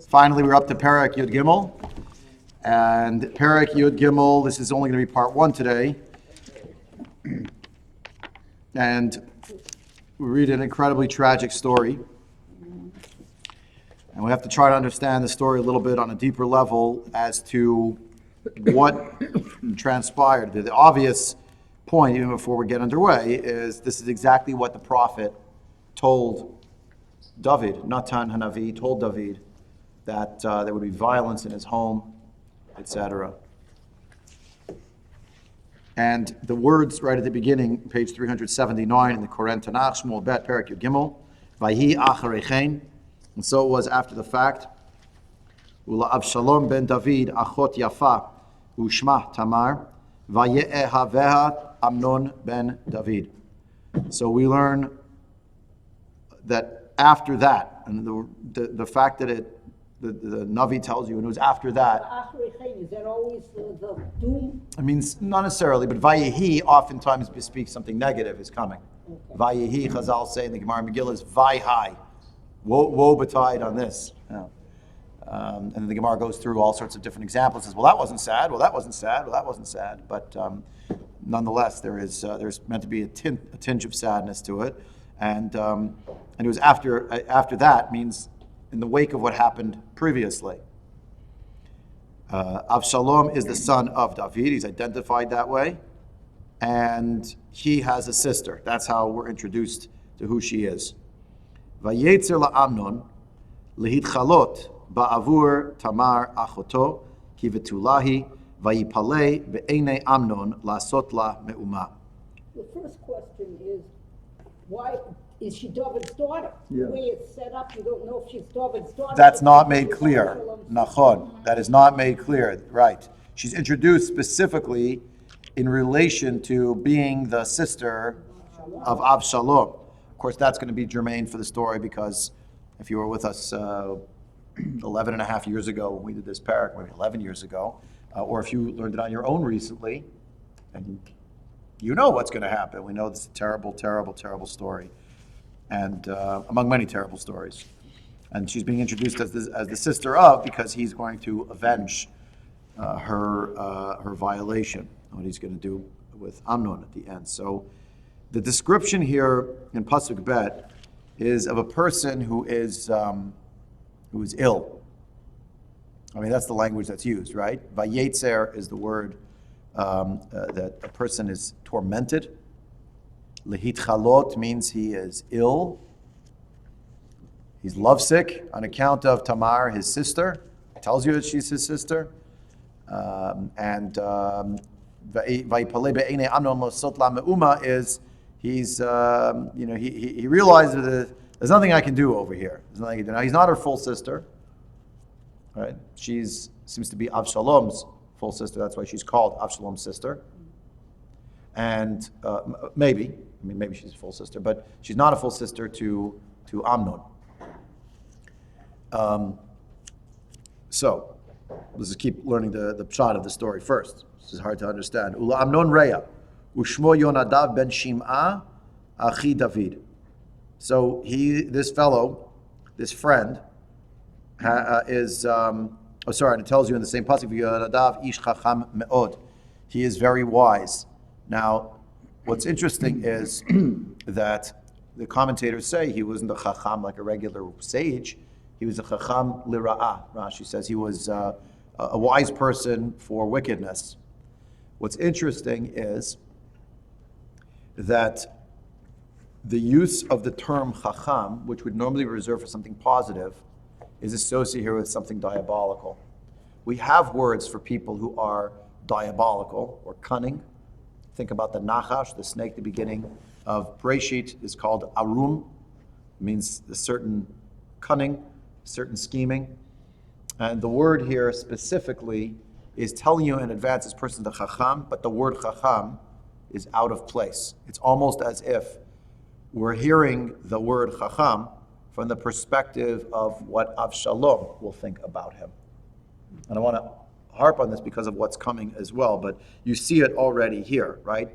Finally, we're up to Perek Yud Gimel. And Perek Yud Gimel, this is only going to be part one today. And we read an incredibly tragic story. And we have to try to understand the story a little bit on a deeper level as to what transpired. The obvious point, even before we get underway, is this is exactly what the prophet told David. Natan Hanavi told David that there would be violence in his home, etc. And the words right at the beginning, page 379 in the Koren Tanakh, Shmuel Bet Ch, Perek Yud Gimel, Vayhi Acharechein, and so it was after the fact. Ula Avshalom ben David achot yafa ushma Tamar vaye'ehaveha Amnon ben David. So we learn that after that, and the fact that the Navi tells you, and it was after that. Is that always the doom? I mean, not necessarily, but Vayehi oftentimes bespeaks something negative is coming. Okay. Vayehi, Chazal say in the Gemara Megillah, is Vayhai. Woe betide on this. Yeah. And then the Gemara goes through all sorts of different examples. Says, well, that wasn't sad. Well, that wasn't sad. Well, that wasn't sad. But nonetheless, there's meant to be a tinge of sadness to it. And it was after that, means in the wake of what happened previously. Avshalom is the son of David. He's identified that way. And he has a sister. That's how we're introduced to who she is. Vayetzer la'amnon lehitchalot ba'avur Tamar achoto ki vetulahi vayipalei be'enei Amnon lasot la me'uma. The first question is, why is she David's daughter? Yeah. The way it's set up, you don't know if she's David's daughter. That's not made clear. Nachon. That is not made clear. Right. She's introduced specifically in relation to being the sister of Avshalom. Of course, that's going to be germane for the story because if you were with us 11 and a half years ago when we did this parak, maybe 11 years ago, or if you learned it on your own recently, and you know what's going to happen. We know this is a terrible, terrible, terrible story. And among many terrible stories. And she's being introduced as the sister of, because he's going to avenge her violation, what he's going to do with Amnon at the end. So the description here in Pasuk Bet is of a person who is ill. I mean, that's the language that's used, right? Vayetzer is the word that a person is tormented. Lehitchalot means he is ill. He's lovesick on account of Tamar, his sister. It tells you that she's his sister. And Vayipalei be'enei Amnon lasot la me'uma is he realizes that there's nothing I can do over here. There's nothing I can do. Now he's not her full sister, right? She's seems to be Avshalom's full sister. That's why she's called Avshalom's sister. And maybe she's a full sister, but she's not a full sister to Amnon. So let's just keep learning the pshat of the story first. This is hard to understand. Ula Amnon Reya, Ushmo Yonadav ben Shim'a, Achi David. So this friend, is. And it tells you in the same pasuk, Yonadav ish chacham me'od. He is very wise. Now, what's interesting is that the commentators say he wasn't a chacham like a regular sage. He was a chacham lira'ah. Rashi says he was a wise person for wickedness. What's interesting is that the use of the term chacham, which would normally be reserved for something positive, is associated here with something diabolical. We have words for people who are diabolical or cunning. Think about the nachash, the snake. The beginning of Breshit is called arum. It means a certain cunning, certain scheming. And the word here specifically is telling you in advance this person's the chacham, but the word chacham is out of place. It's almost as if we're hearing the word chacham from the perspective of what Avshalom will think about him. And I want to harp on this because of what's coming as well, but you see it already here, right?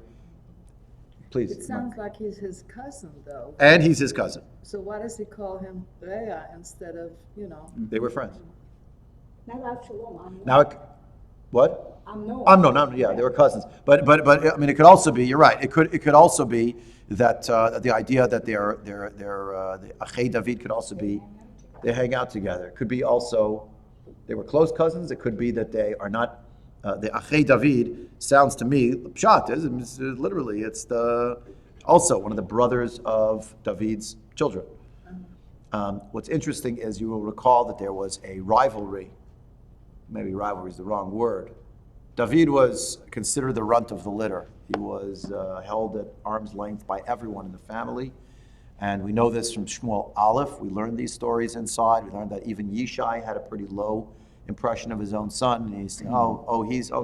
Please. It sounds like he's his cousin, though. And he's his cousin. So why does he call him Rhea instead of, They were friends. Not Avshalom, Amnon. Now, what? Amnon. Yeah, they were cousins. But I mean, it could also be. You're right. It could also be that the idea that they're the Achei David could also be they hang out together. It could be also they were close cousins. It could be that they are not. The Achei David sounds to me pshat is literally it's also one of the brothers of David's children. What's interesting is you will recall that there was a rivalry. Maybe rivalry is the wrong word. David was considered the runt of the litter. He was held at arm's length by everyone in the family. And we know this from Shmuel Aleph. We learned these stories inside. We learned that even Yishai had a pretty low impression of his own son. And he said,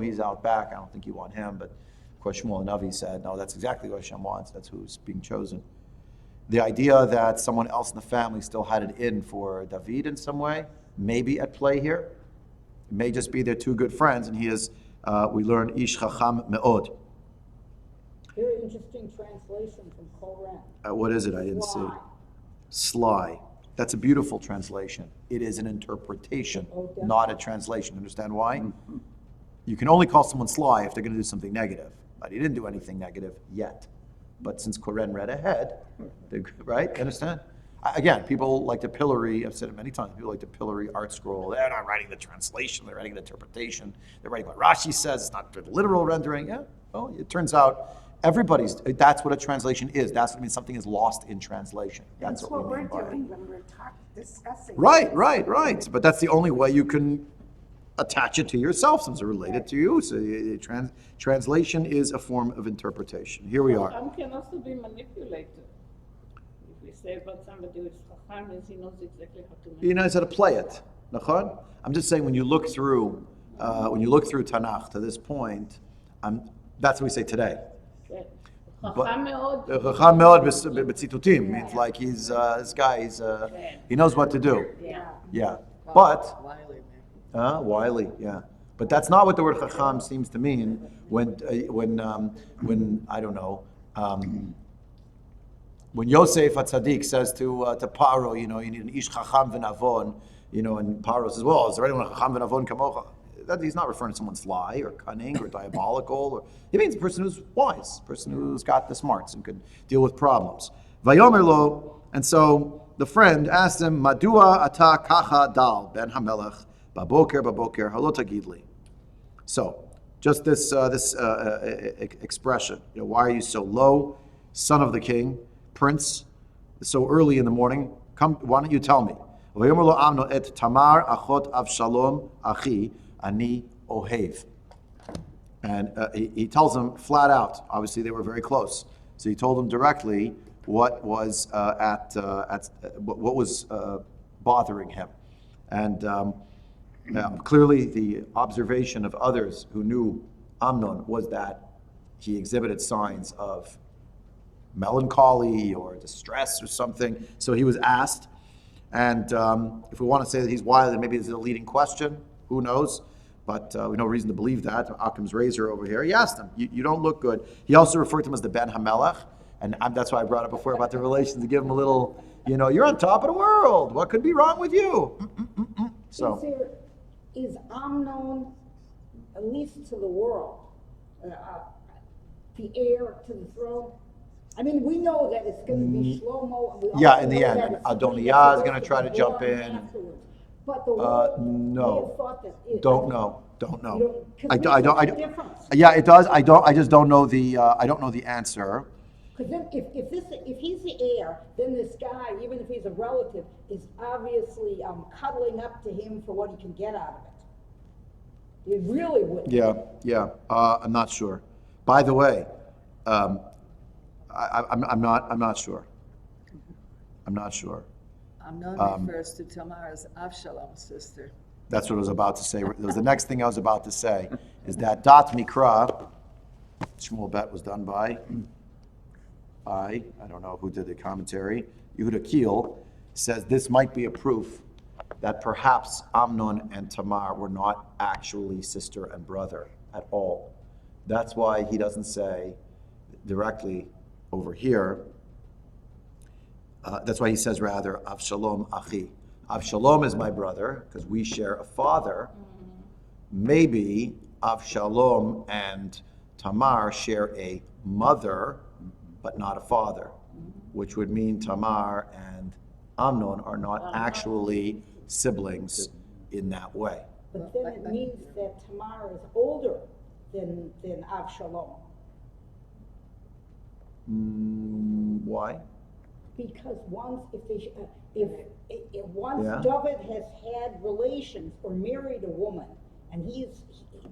he's out back. I don't think you want him. But of course, Shmuel Navi said, no, that's exactly what Hashem wants. That's who's being chosen. The idea that someone else in the family still had it in for David in some way, maybe at play here. It may just be they're two good friends, and he is, we learn, Ish Chacham Me'od. Very interesting translation from Koran. What is it? I didn't see. Sly. That's a beautiful translation. It is an interpretation, not a translation. Understand why? You can only call someone sly if they're going to do something negative. But he didn't do anything negative yet. But since Koren read ahead, right? Understand? Again, people like to pillory, I've said it many times, people like to pillory art scroll. They're not writing the translation, they're writing the interpretation. They're writing what Rashi says, it's not the literal rendering. Yeah, well, it turns out that's what a translation is. That's what it means something is lost in translation. That's what we mean by it. Doing when we're discussing. Right. But that's the only way you can attach it to yourself since it's related to you. So translation is a form of interpretation. Here we are. Chacham can also be manipulated. If we say about somebody who is Chacham, means he knows exactly how to manipulate. He knows how to play it. Nachon? I'm just saying when you look through Tanakh to this point, that's what we say today. Chacham me'od. Chacham me'od b'tzitutim means like he's this guy. He knows what to do. Yeah. But wily. Yeah. But that's not what the word chacham seems to mean when I don't know. When Yosef HaTzadik says to Paro, you need an ish chacham v'navon, and Paro says, well, is there anyone chacham v'navon kamocha? That he's not referring to someone sly or cunning or diabolical. He means a person who's wise, a person who's got the smarts and could deal with problems. Vayomer lo, and so the friend asked him, Madua ata kacha dal ben hamelech baboker halot tagidli. So, just this expression, why are you so low, son of the king, prince, so early in the morning? Come, why don't you tell me? Vayomer lo amno et Tamar achot Avshalom achi ani ohev. And he tells them flat out. Obviously, they were very close, so he told them directly what was what was bothering him, and clearly the observation of others who knew Amnon was that he exhibited signs of melancholy or distress or something. So he was asked, and if we want to say that he's wild, then maybe this is a leading question. Who knows? But we have no reason to believe that. Occam's razor over here. He asked him, you don't look good. He also referred to him as the Ben Hamelech. And that's why I brought up before about the relations, to give him a little, you're on top of the world. What could be wrong with you? So, Is Amnon, at least to the world, the heir to the throne? I mean, we know that it's going to be Shlomo. And we in the end. Adonijah is going to try to jump in. But the world no. thought that Don't know. I difference. Yeah, it does. I just don't know the. I don't know the answer. Because then, if he's the heir, then this guy, even if he's a relative, is obviously cuddling up to him for what he can get out of it. He really would. Yeah. I'm not sure. By the way, I'm not sure. Amnon refers to Tamar as Avshalom's sister. That's what I was about to say. It was the next thing I was about to say, is that Dat Mikra, Shmuel Bet was done by, I don't know who did the commentary, Yehuda Kiel, says this might be a proof that perhaps Amnon and Tamar were not actually sister and brother at all. That's why he doesn't say directly over here. That's why he says rather, Avshalom Achi. Avshalom is my brother, because we share a father. Maybe Avshalom and Tamar share a mother, but not a father, which would mean Tamar and Amnon are not actually siblings in that way. But then it means that Tamar is older than Avshalom. Why? Because once, if once Yeah. David has had relations or married a woman, and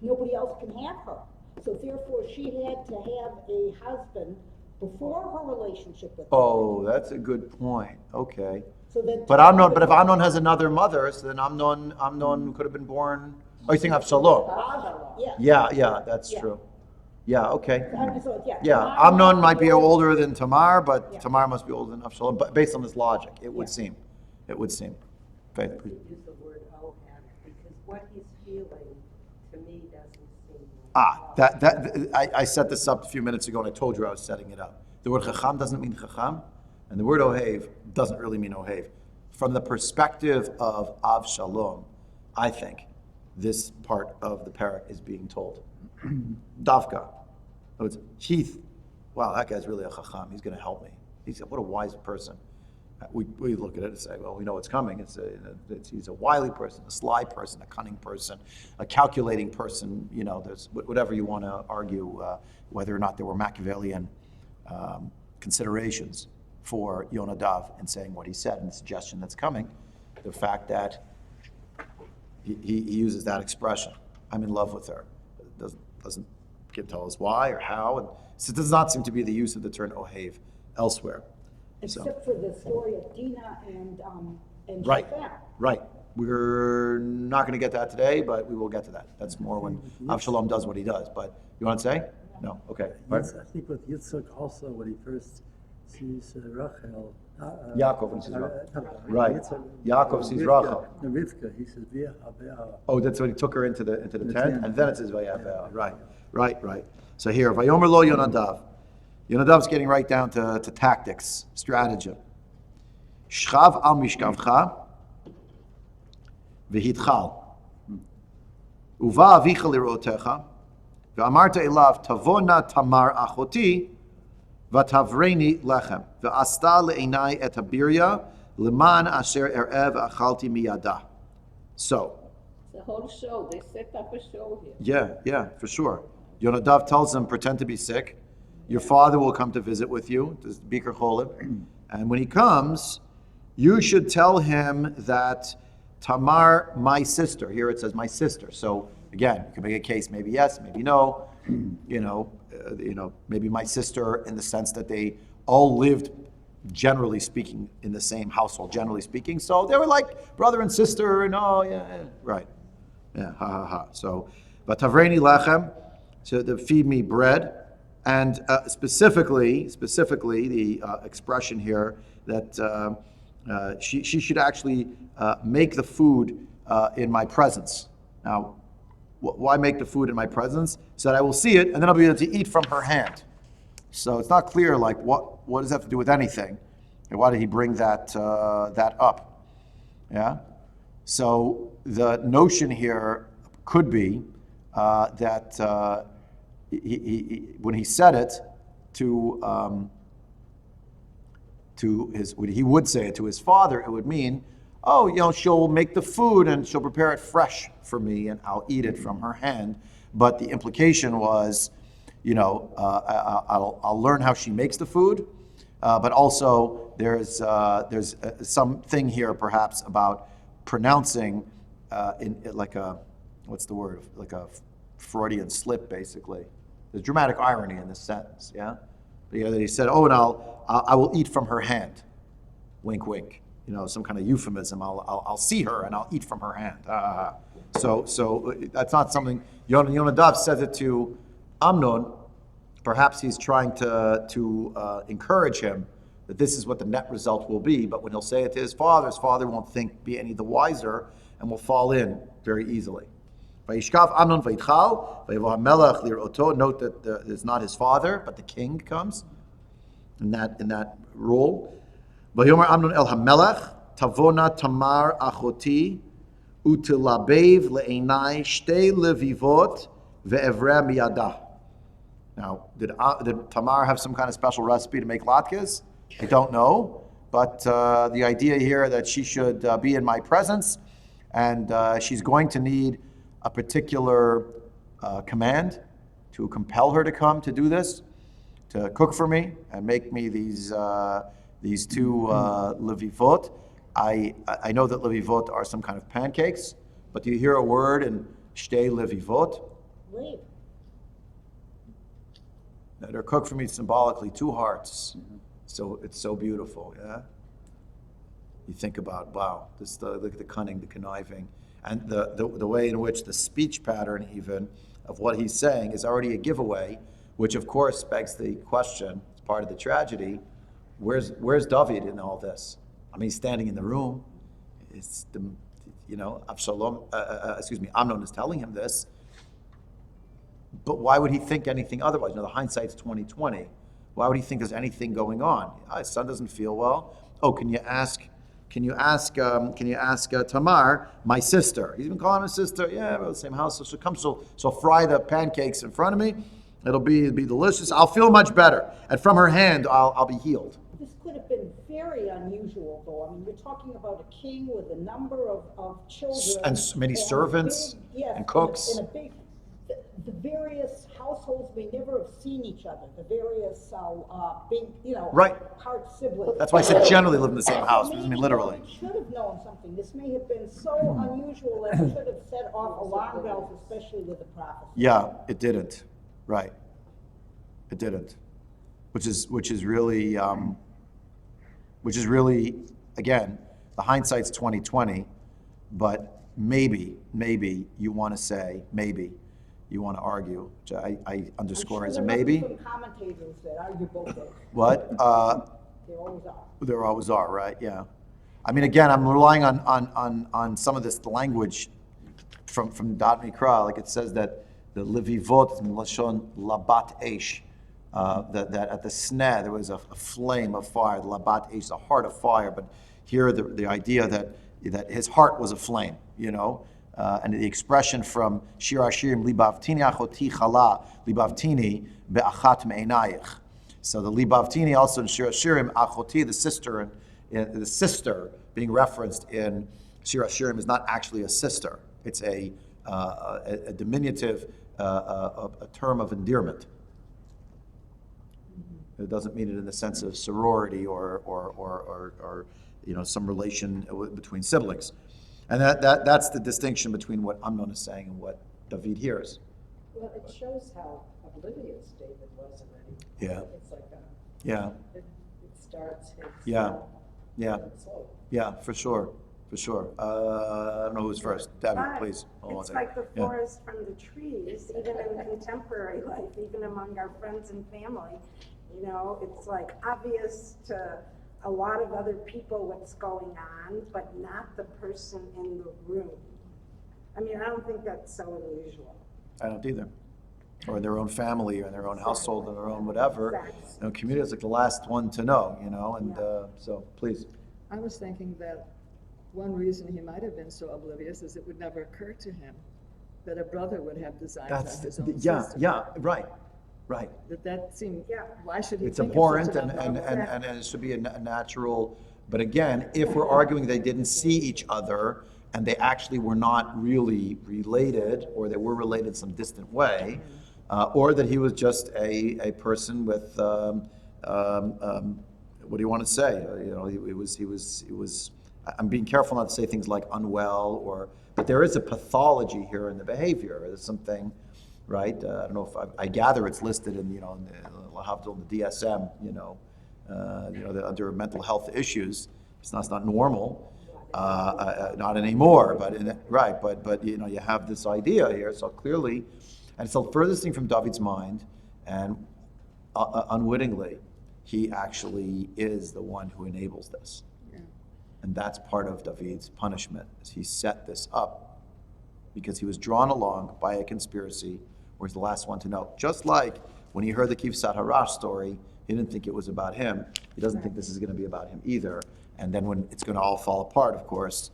nobody else can have her. So therefore, she had to have a husband before her relationship with Oh, that's a good point. Okay. So that But if Amnon has another mother, so then Amnon could have been born. Oh, you think Avshalom? Yeah. Yeah, that's Yeah. true. Yeah, okay. So, Yeah, Tamar Amnon must might be older. older than Tamar, but Yeah. Tamar must be older than Avshalom. But based on this logic, it would Yeah. seem. It would seem. Faith, please. Use the word Ohad, because what he's feeling, to me, doesn't seem. I set this up a few minutes ago, and I told you I was setting it up. The word chacham doesn't mean chacham, and the word ohev doesn't really mean ohev. From the perspective of Avshalom, I think this part of the parak is being told. Davka. Oh, it's Heath. Wow, that guy's really a chacham. He's going to help me. What a wise person. We look at it and say, well, we know what's coming. He's a wily person, a sly person, a cunning person, a calculating person. You know, there's whatever you want to argue, whether or not there were Machiavellian considerations for Yonadav in saying what he said and the suggestion that's coming. The fact that he uses that expression, I'm in love with her, doesn't tell us why or how. And so it does not seem to be the use of the term ohev elsewhere. Except for the story of Dinah and Right, Shaphat. right. We're not going to get that today, but we will get to that. That's more when Avshalom does what he does. But you want to say? No? Okay. Yes, I think with Yitzchak also, when he first sees Rachel. Yaakov, when he sees Rachel. Right. Yitzchak, Yaakov sees Rivka, Rachel. Rivka, he says, "V'ya habe'ah." Oh, that's when he took her into the tent, tent. and then it says Vayavel. Right. So here, Vayomer lo Yonadav. Yonadav's getting right down to tactics, stratagem. Shchav al mishkavcha v'hitchal. Uva avicha lirotecha ve'amarta elav tavona tamar achoti v'tavreni lechem ve'asta le'enai et habirya leman asher erev achalti miyada. So, It's a whole show. They set up a show here. yeah, for sure. Yonadav tells him, pretend to be sick. Your father will come to visit with you, this Bikur Cholim. And when he comes, you should tell him that Tamar, my sister, here it says my sister. So again, you can make a case, maybe yes, maybe no. Maybe my sister in the sense that they all lived, generally speaking, in the same household, generally speaking. So they were like brother and sister, and right. Yeah, ha. So, but Tavreni Lechem, so to feed me bread. And specifically, the expression here that she should actually make the food in my presence. Now, why make the food in my presence? So that I will see it, and then I'll be able to eat from her hand. So it's not clear, like what does that have to do with anything, and why did he bring that up? Yeah. So the notion here could be that. When he said it to his, when he would say it to his father, it would mean, she'll make the food and she'll prepare it fresh for me and I'll eat it from her hand. But the implication was, I'll learn how she makes the food, but also there's something here perhaps about pronouncing like a, what's the word, like a Freudian slip, basically. There's dramatic irony in this sentence, yeah? That he said, and I will eat from her hand. Wink, wink. Some kind of euphemism. I'll see her and I'll eat from her hand. So that's not something, Yonadav says it to Amnon. Perhaps he's trying to encourage him that this is what the net result will be, but when he'll say it to his father won't be any the wiser and will fall in very easily. Vayishkav Amnon vayitchal vayavo hamelach lir'oto. Note that it's not his father, but the king comes. in that rule. Vayomer Amnon el Hamelech Tavona Tamar Achoti Utilabev le'enai Shtei Levivot ve'evreh miyada. Now, did Tamar have some kind of special recipe to make latkes? I don't know, but the idea here that she should be in my presence, and she's going to need a particular command to compel her to come to do this, to cook for me and make me these two levivot. I know that levivot are some kind of pancakes, but do you hear a word in shtei levivot? Wait, They're cooked for me symbolically, two hearts. So it's so beautiful, yeah? You think about, wow, look at the cunning, the conniving, and the way in which the speech pattern even of what he's saying is already a giveaway, which of course begs the question, it's part of the tragedy, where's David in all this? I mean, he's standing in the room, it's Amnon is telling him this, but why would he think anything otherwise? The hindsight's 20/20. Why would he think there's anything going on? His son doesn't feel well. Oh, can you ask Tamar, my sister? He's been calling her sister. Yeah, we're in the same house. So she'll come. So fry the pancakes in front of me. It'll be delicious. I'll feel much better, and from her hand, I'll be healed. this could have been very unusual, though. I mean, you're talking about a king with a number of children. And many servants and cooks. And a big, the various households may never have seen each other, the various big, Right. hard siblings. That's why I said generally live in the same house. I Maybe mean, literally. David should have known something. This may have been so unusual that it should have set off alarm bells, especially with the prophecy. Yeah, it didn't. Right. It didn't. Which is really again, the hindsight's 20/20, but maybe you want to say, maybe you want to argue, which I underscore as a maybe. I'm sure there must be some commentators that argue both ways. What? There always are. There always are, right? Yeah. I mean, again, I'm relying on some of this language from Dat Mikra, like it says that the Levivot is Lashon Labat Eish, that at the sneh there was a flame of fire, the Labat Eish, the heart of fire, but here the idea that his heart was a flame, and the expression from Shir Hashirim, Libavtini achoti chala, Libavtini be'achat me'enayich. So the Libavtini also in Shir Hashirim, achoti, the sister being referenced in Shir Hashirim is not actually a sister. It's a diminutive, a term of endearment. It doesn't mean it in the sense of sorority or some relation between siblings. And that's the distinction between what Amnon is saying and what David hears. Well, it shows how oblivious David was already. Yeah. It's like it starts his Yeah. slope. Yeah, for sure. I don't know who's first. Debbie, But please. Hold on a it's second. like the Yeah. forest from the trees, even in contemporary life, even among our friends and family. It's like obvious to a lot of other people what's going on, but not the person in the room. I mean, I don't think that's so unusual. I don't either. Or in their own family, or in their own household, or their own whatever. Exactly. Community is like the last one to know, and so please. I was thinking that one reason he might have been so oblivious is it would never occur to him that a brother would have designs on his own sister. Right. That seemed, Yeah. why should he It's think of abhorrent such an and abnormal- it should be a natural, but again, if we're arguing they didn't see each other and they actually were not really related, or they were related in some distant way, or that he was just a person with, what do you want to say? He was, I'm being careful not to say things like unwell, but there is a pathology here in the behavior. There's something, right? I don't know if I gather it's listed in the DSM, under mental health issues. It's not normal, not anymore. But you have this idea here. So clearly, and it's the furthest thing from David's mind, and unwittingly, he actually is the one who enables this. And that's part of David's punishment, is he set this up because he was drawn along by a conspiracy where he's the last one to know. Just like when he heard the Kivsat Harash story He didn't think it was about him. He doesn't think this is going to be about him either. And then when it's going to all fall apart, of course,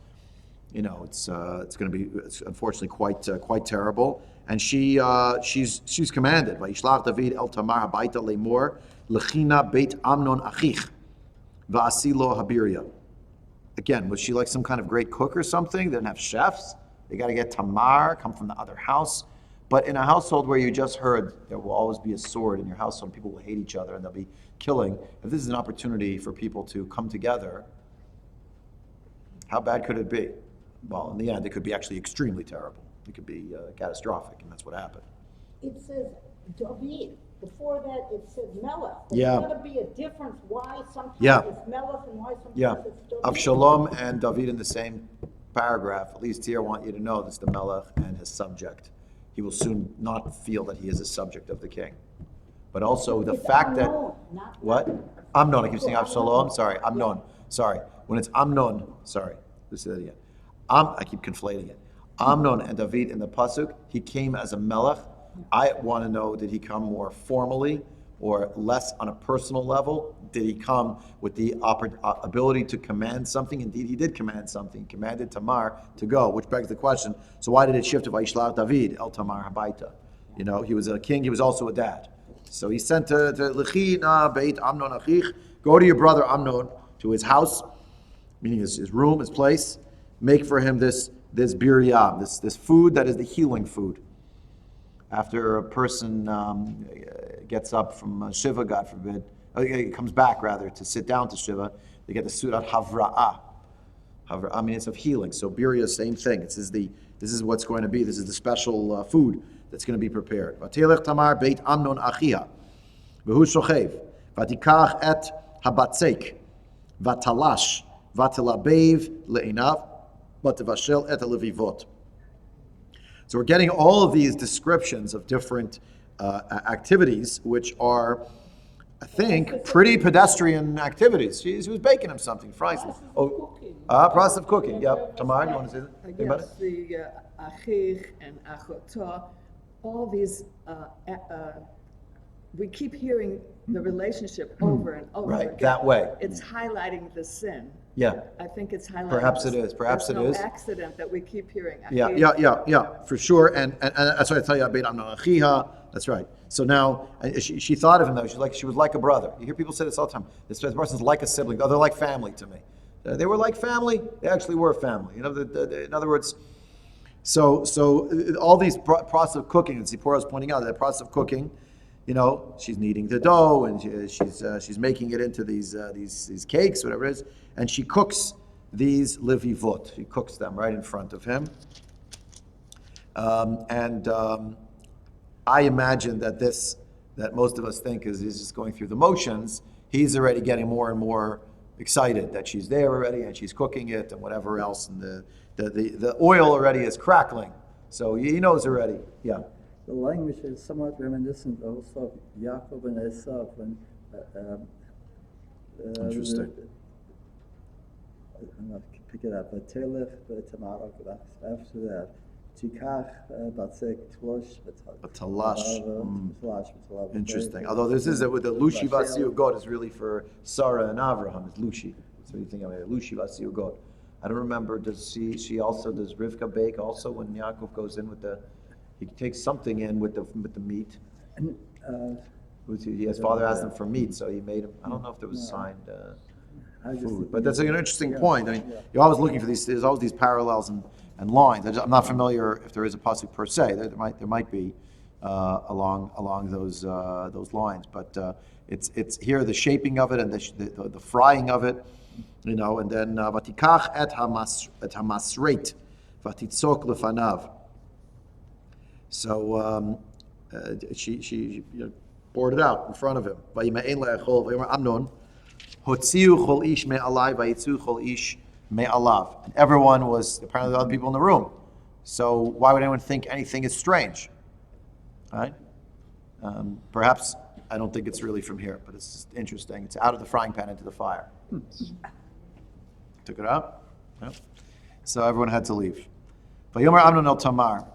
it's going to be unfortunately quite terrible. And she's commanded. Vayishlach David el Tamar habayta lemor lechina beit Amnon achich va'asilo habiria. Again, was she like some kind of great cook or something? They didn't have chefs. They got to get Tamar, come from the other house. But in a household where you just heard there will always be a sword in your household, people will hate each other and they'll be killing. If this is an opportunity for people to come together, how bad could it be? Well, in the end, it could be actually extremely terrible. It could be catastrophic, and that's what happened. It says David. Before that, it said Melech. Yeah. There's got to be a difference why sometimes Yeah. it's Melech and why sometimes Yeah, it's David. Avshalom and David in the same paragraph. At least here, I want you to know this: the Melech and his subject. He will soon not feel that he is a subject of the king. But also the It's fact that Amnon, not- what Amnon. I keep saying Avshalom. Sorry, Amnon. Sorry, when it's Amnon. Sorry, let's say that again. I keep conflating it. Amnon and David in the pasuk. He came as a Melech. I want to know: did he come more formally or less on a personal level? Did he come with the ability to command something? Indeed, he did command something. He commanded Tamar to go, which begs the question: so why did it shift to Vayishlach David el Tamar habayta? He was a king. He was also a dad. So he sent to Lechina Beit Amnon Achich, go to your brother Amnon to his house, meaning his room, his place. Make for him this biryam, this food that is the healing food. After a person gets up from Shiva, God forbid, comes back rather to sit down to Shiva, they get the Surat Havra'ah. Havra'ah means of healing. So birya, same thing. This is what's going to be. This is the special food that's going to be prepared. Vatelech Tamar Beit Amnon Achia, v'hu shochev, vatikach et habatzek, vatalash, vatilabev le'inav, vativashel et levivot. So we're getting all of these descriptions of different activities, which are, I think, pretty pedestrian activities. She was baking him something, frying something. Process of cooking. Yep. Tamar, you want to say that? Anybody? Yes, the achich and achotah, all these, we keep hearing the relationship over and over Right, again. that way. It's highlighting the sin. Yeah. I think it's highlighting. Perhaps the it sin. is. Perhaps There's it is. no accident that we keep hearing. Yeah, achich. for sure. And that's why I tell you, Beit Amnon Achiha. That's right. So now she thought of him though. She was like a brother. You hear people say this all the time. This person's like a sibling. Oh, they're like family to me. They were like family. They actually were family. In other words. So all these process of cooking, as Zipporah was pointing out, that process of cooking, she's kneading the dough and she's making it into these cakes, whatever it is, and she cooks these levivot. She cooks them right in front of him, and I imagine that most of us think is just going through the motions. He's already getting more and more excited that she's there already and she's cooking it and whatever else, and the oil already is crackling, so he knows already. Yeah. The language is somewhat reminiscent also of Yaakov and Esav. Interesting. I'm not pick it up. But Telech, Tamar, after that, Tikach, Batzek, Tlosh, Talash. Interesting. Although this is with the Lushi Vasiu God is really for Sarah and Avraham. It's Lushi. So you think of it, Lushi Vasiu God. I don't remember. Does Rivka bake also when Yaakov goes in with he takes something in with the meat. His father asked him for meat, so he made him. I don't know if there was signed food, but that's an interesting point. I mean, you're always looking for these. There's always these parallels and lines. I'm not familiar if there is a pasuk per se. There might be along those lines, but it's here the shaping of it and the frying of it, and then vatikach et hamasreit vatitzok lefanav. So she poured it out in front of him. Amnon, hotziu chol ish me'alai vayitzu chol ish me'alav. And everyone was apparently the other people in the room. So why would anyone think anything is strange? Right? Perhaps I don't think it's really from here, but it's just interesting. It's out of the frying pan into the fire. Took it out. Yep. So everyone had to leave. Vayomer Amnon el Tamar.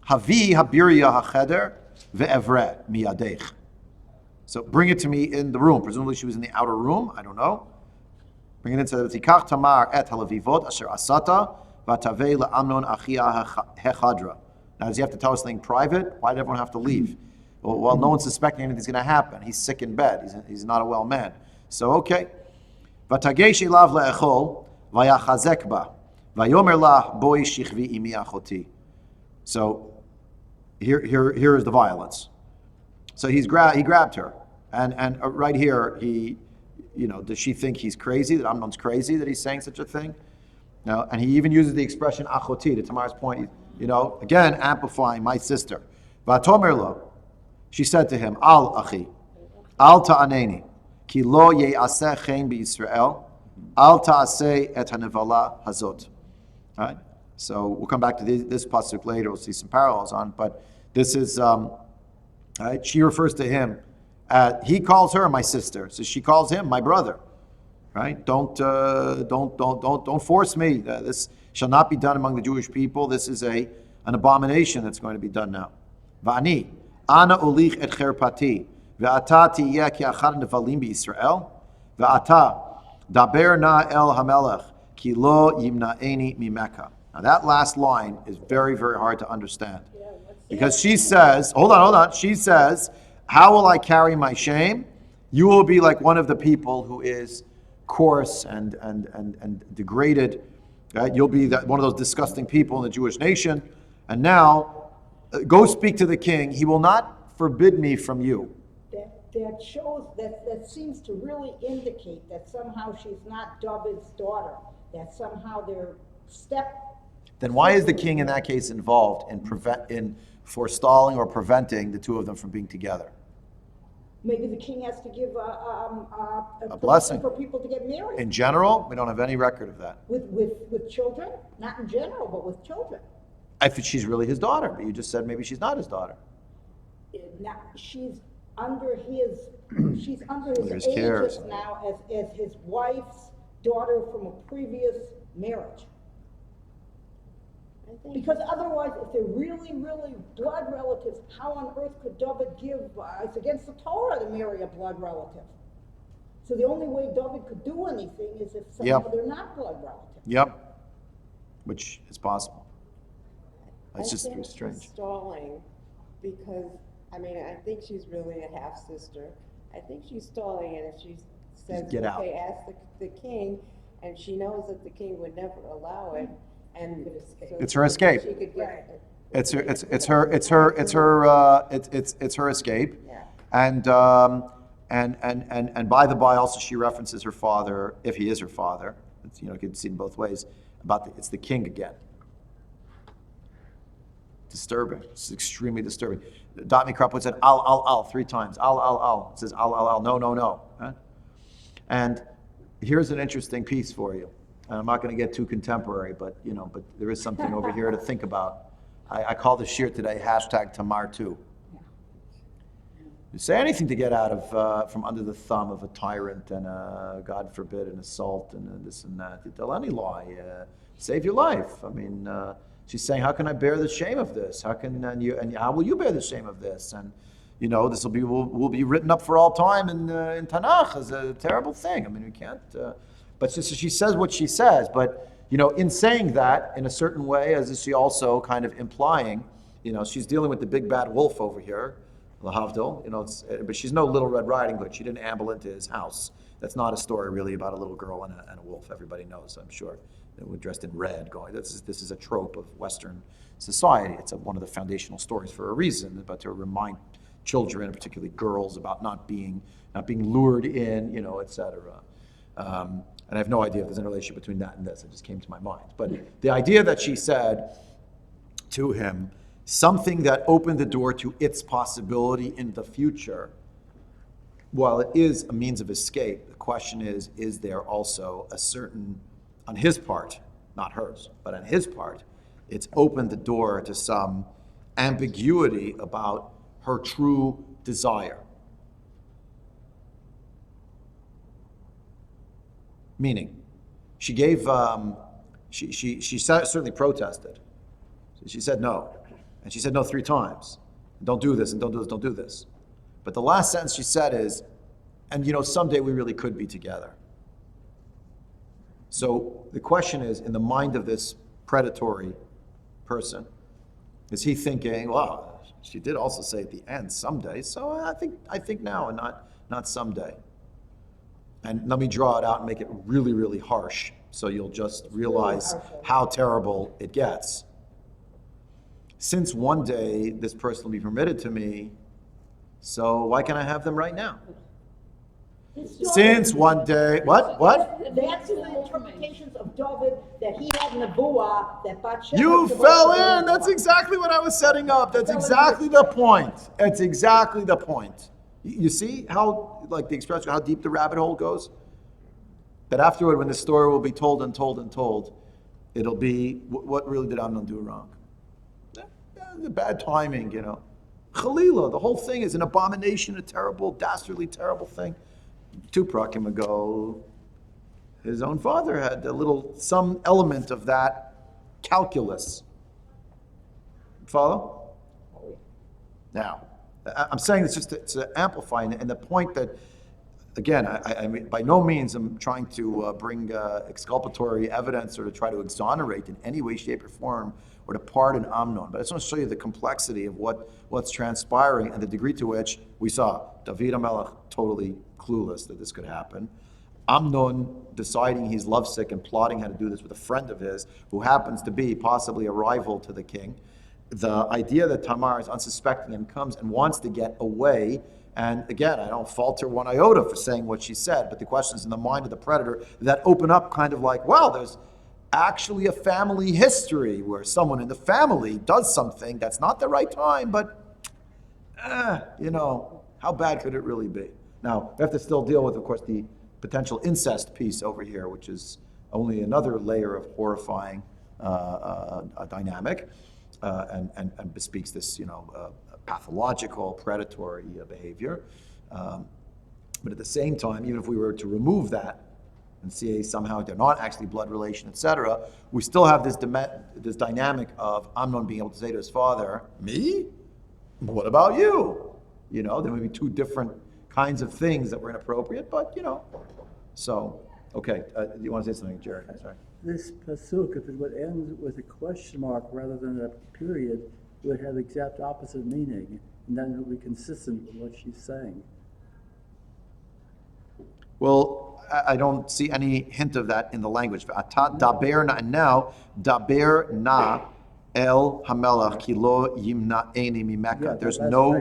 Havi habirya hacheder ve'evre miyadech. So bring it to me in the room. Presumably she was in the outer room. I don't know. Bring it into the Tikach Tamar et halavivot asher asata vatavei le'amnon achia hechadra. Now, does he have to tell us something private? Why did everyone have to leave? Well, no one's suspecting anything's going to happen. He's sick in bed. He's not a well man. So, okay. Vatagesh elav le'echol vayachazek ba vayomer la boi shichvi imi achoti. So, here is the violence. So he grabbed her, and right here does she think he's crazy? That Amnon's crazy that he's saying such a thing? No, and he even uses the expression achoti to Tamar's point. Again amplifying my sister. Vatomer lo, she said to him, Al achi, al ta'aneni, ki lo ye'aseh chen b'Yisrael, al ta'aseh et hanevala hazot. All right. So we'll come back to this pasuk later. We'll see some parallels on, but this is. Right? She refers to him. He calls her my sister, so she calls him my brother. Right? Don't force me. This shall not be done among the Jewish people. This is an abomination that's going to be done now. Va'ani ana ulich et cherpati ve'ata tiyeh ki achad nevalim b'Yisrael ve'ata daber na el hamelech ki lo yimna'eni mimeka. Now that last line is very, very hard to understand. Because she says, hold on. She says, how will I carry my shame? You will be like one of the people who is coarse and degraded. Right? You'll be one of those disgusting people in the Jewish nation. And now, go speak to the king. He will not forbid me from you. That shows, that seems to really indicate that somehow she's not David's daughter, that somehow they're Then why is the king in that case involved in forestalling or preventing the two of them from being together? Maybe the king has to give a blessing for people to get married. In general, we don't have any record of that. With children? Not in general, but with children. If she's really his daughter, but you just said maybe she's not his daughter. Now, she's under his There's aegis cares. now as his wife's daughter from a previous marriage. Because otherwise, if they're really, really blood relatives, how on earth could David give? It's against the Torah to marry a blood relative. So the only way David could do anything is if somehow they're not blood relatives. Yep. Which is possible. It's just think strange. she's stalling because, I think she's really a half sister. I think she's stalling, and if she says, get out. okay, ask the king, and she knows that the king would never allow it, and so It's her escape. she could get It's her escape. Yeah. And by the by, also she references her father, if he is her father. It's, you can see it both ways. It's the king again. Disturbing. It's extremely disturbing. Dotmi Krupwood said al 3 times. Al. It says al. No. Huh? And here's an interesting piece for you. And I'm not going to get too contemporary, but there is something over here to think about. I call the shir today #Tamar2. You say anything to get out of from under the thumb of a tyrant and God forbid an assault and this and that. You tell any lie, save your life. She's saying, how can I bear the shame of this? How will you bear the shame of this? And this will be written up for all time in Tanakh as a terrible thing. We can't. But she says what she says. But in saying that, in a certain way, as is she also kind of implying, she's dealing with the big bad wolf over here, Lahavdil. But she's no Little Red Riding Hood. She didn't amble into his house. That's not a story really about a little girl and a wolf. Everybody knows, I'm sure. They were dressed in red. This is a trope of Western society. It's one of the foundational stories for a reason, but to remind children, particularly girls, about not being lured in, etc. And I have no idea if there's any relationship between that and this. It just came to my mind. But the idea that she said to him something that opened the door to its possibility in the future, while it is a means of escape, the question is there also a certain, on his part, not hers, but on his part, it's opened the door to some ambiguity about her true desire. Meaning, she gave, she certainly protested. She said no. And she said no 3 times. Don't do this, and don't do this, don't do this. But the last sentence she said is, and someday we really could be together. So the question is, in the mind of this predatory person, is he thinking, well, she did also say at the end, someday, so I think now and not someday. And let me draw it out and make it really, really harsh, so you'll just realize how terrible it gets. Since one day this person will be permitted to me, so why can't I have them right now? Since one day, what? That's the interpretations of David, that he had Nebuah, that Bathsheba. You fell in! That's exactly what I was setting up. That's exactly the point. It's exactly the point. You see how, like the expression, how deep the rabbit hole goes? That afterward, when the story will be told and told and told, it'll be, what really did Amnon do wrong? The bad timing, Khalilah, the whole thing is an abomination, a terrible, dastardly, terrible thing. Tuprakim ago, his own father had some element of that calculus. Follow? Now, I'm saying this just to amplify, and the point that, again, I mean, by no means I'm trying to bring exculpatory evidence or to try to exonerate in any way, shape, or form, or to pardon Amnon. But I just want to show you the complexity of what's transpiring and the degree to which we saw David HaMelech totally clueless that this could happen. Amnon deciding he's lovesick and plotting how to do this with a friend of his who happens to be possibly a rival to the king. The idea that Tamar is unsuspecting and comes and wants to get away. And again, I don't fault her one iota for saying what she said, but the question is in the mind of the predator that open up kind of like, well, there's actually a family history where someone in the family does something that's not the right time, but, how bad could it really be? Now, we have to still deal with, of course, the potential incest piece over here, which is only another layer of horrifying dynamic and bespeaks this, pathological, predatory behavior. But at the same time, even if we were to remove that and see somehow they're not actually blood relation, etc., we still have this dynamic of Amnon being able to say to his father, me? What about you? There may be two different kinds of things that were inappropriate, but, So, okay, do you want to say something, Jerry? Sorry. This pasuk, if it would end with a question mark rather than a period, would have exact opposite meaning, and then it would be consistent with what she's saying. Well, I don't see any hint of that in the language. Daber na, and now, daber na el hamelach ki lo yimna'eni mimeka. There's no...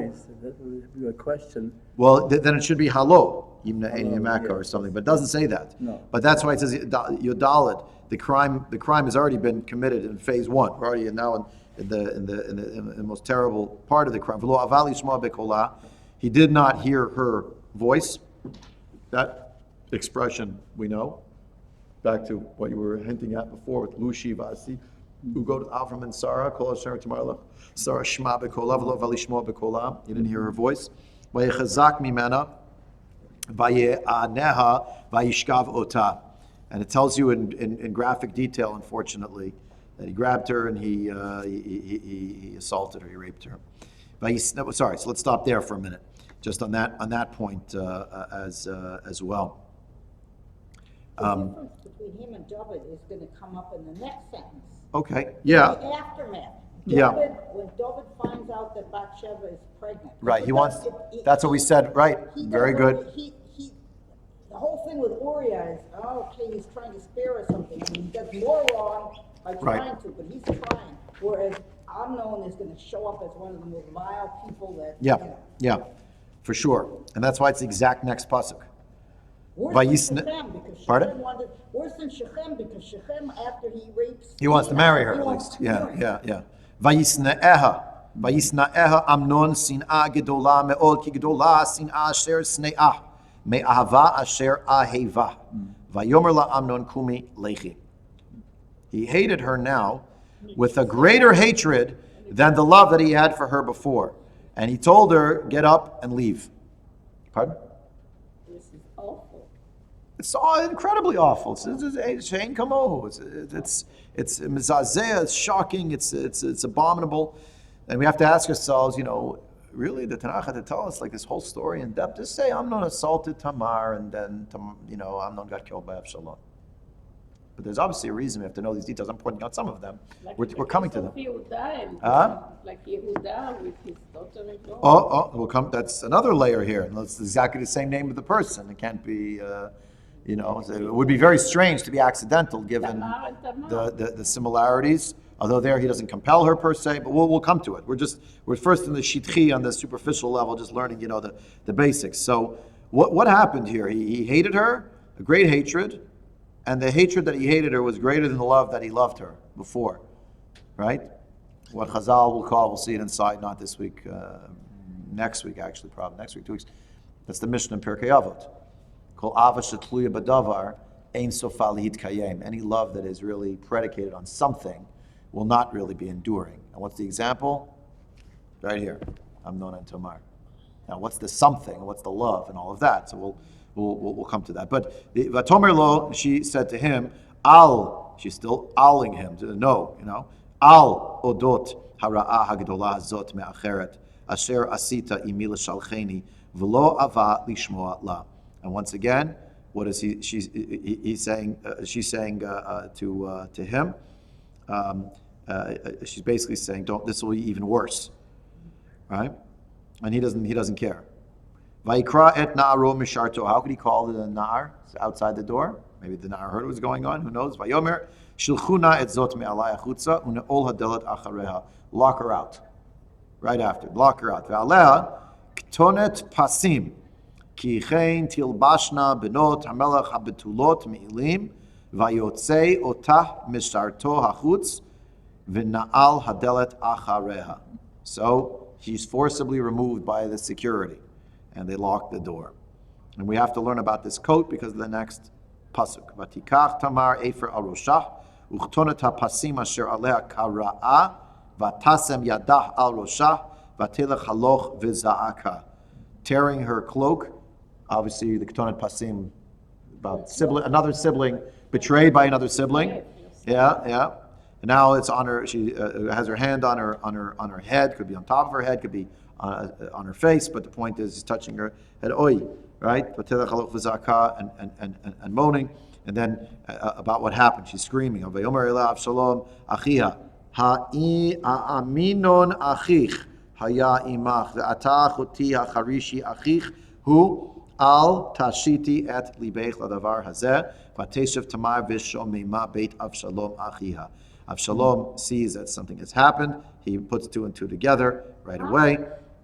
That would be a question. Well, then it should be halo, yimna'eni mimeka or something, but it doesn't say that. No. But that's why it says Yodalid. The crime has already been committed in phase one. We're already now in the most terrible part of the crime. V'lo aval yishma bekola. He did not hear her voice. That expression we know. Back to what you were hinting at before with Lushi Vasi. Who go to Avram and Sarah, Kol Hashem Tamarla, Sarah Shema Bekola, V'lo aval yishma bekola. You didn't hear her voice. Vayechazak mimena, vaye'aneha, vayishkav ota. And it tells you in graphic detail, unfortunately, that he grabbed her and he assaulted her, he raped her. Sorry, so let's stop there for a minute, just on that point as well. The difference between him and David is going to come up in the next sentence. Okay, yeah. The aftermath. Yeah. When David finds out that Bathsheba is pregnant. Right, that's what we said, right, very good. The whole thing with Uriah is, okay, he's trying to spare or something, and he does more wrong by trying to, but he's trying. Whereas Amnon is going to show up as one of the most vile people that, Yeah, for sure. And that's why it's the exact next pasuk. Worse than Shechem, because Pardon? Shechem wanted, worse than Shechem, because Shechem, after he rapes... He wants to marry her, at least. Yeah. Vayisna'eha Amnon sin'a gedola me'od ki gedola sin'a asher sne'ah. Me'ahava asher aheva. Vayomer la Amnon kumi lechi. He hated her now with a greater hatred than the love that he had for her before. And he told her, get up and leave. Pardon? This is awful. It's incredibly awful. It's Shein Kamo. It's mizazeh, it's shocking, it's abominable. And we have to ask ourselves, really, the Tanakh had to tell us like this whole story in depth. Just say Amnon assaulted Tamar, and then Amnon got killed by Absalom. But there's obviously a reason we have to know these details. I'm pointing out some of them. Like We're coming to them. Yehuda and, Huh? like Yehuda with his daughter-in-law. We'll come. That's another layer here. And it's exactly the same name of the person. It can't be, it would be very strange to be accidental given Tamar and Tamar. the similarities. Although there he doesn't compel her per se, but we'll come to it. We're first in the shitchi on the superficial level, just learning, the basics. So what happened here? He hated her, a great hatred, and the hatred that he hated her was greater than the love that he loved her before, right? What Chazal will call, we'll see it inside, not this week, next week actually, probably next week, 2 weeks. That's the Mishnah in Pirkei Avot. Called Ava Shetluya Badavar, Ein Sofa Lihitkayem. Any love that is really predicated on something will not really be enduring. And what's the example? Right here, Amnon and Tamar. Now, what's the something? What's the love and all of that? So we'll come to that. But Vatomer Lo, she said to him, Al. She's still alling him to no, Al odot hara'ah hagdolah hazot me'acheret asher asita imi l'shalcheni v'lo ava lishmoa la. And once again, what is he? He's saying. She's saying to him. She's basically saying, "Don't. This will be even worse." Right? And he doesn't care. Vayikra et na'aro misharto. How could he call the na'ar outside the door? Maybe the na'ar heard what was going on. Who knows? Vayomer shilchuna et zot me'alai achutza une'ol hadelet achareha. Lock her out. Right after, lock her out. Ve'aleha ktonet pasim ki chen tilbashna benot hamelach habetulot me'ilim vayotzei otah misharto hachutz v'na'al hadelet achareha. So she's forcibly removed by the security, and they lock the door. And we have to learn about this coat because of the next pasuk. Vatikach tamar efer aroshah uchtonet hapasim asher aleha kara'a vatasem yadah al roshah vatelech haloch v'za'aka. Tearing her cloak, obviously the ketonet pasim, about another sibling betrayed by another sibling. Yeah. And now it's on her. She has her hand on her head. Could be on top of her head. Could be on her face. But the point is, he's touching her head. Oi, right? And moaning. And then about what happened, she's screaming. Vayomer ela Avshalom achiha ha'i aminon achich haya imach ve'ata choti hacharishi achich hu al tashiti et libech ladavar hazeh vateshev tamar v'shomima beit Avshalom achiha. Avshalom sees that something has happened. He puts 2 and 2 together right away.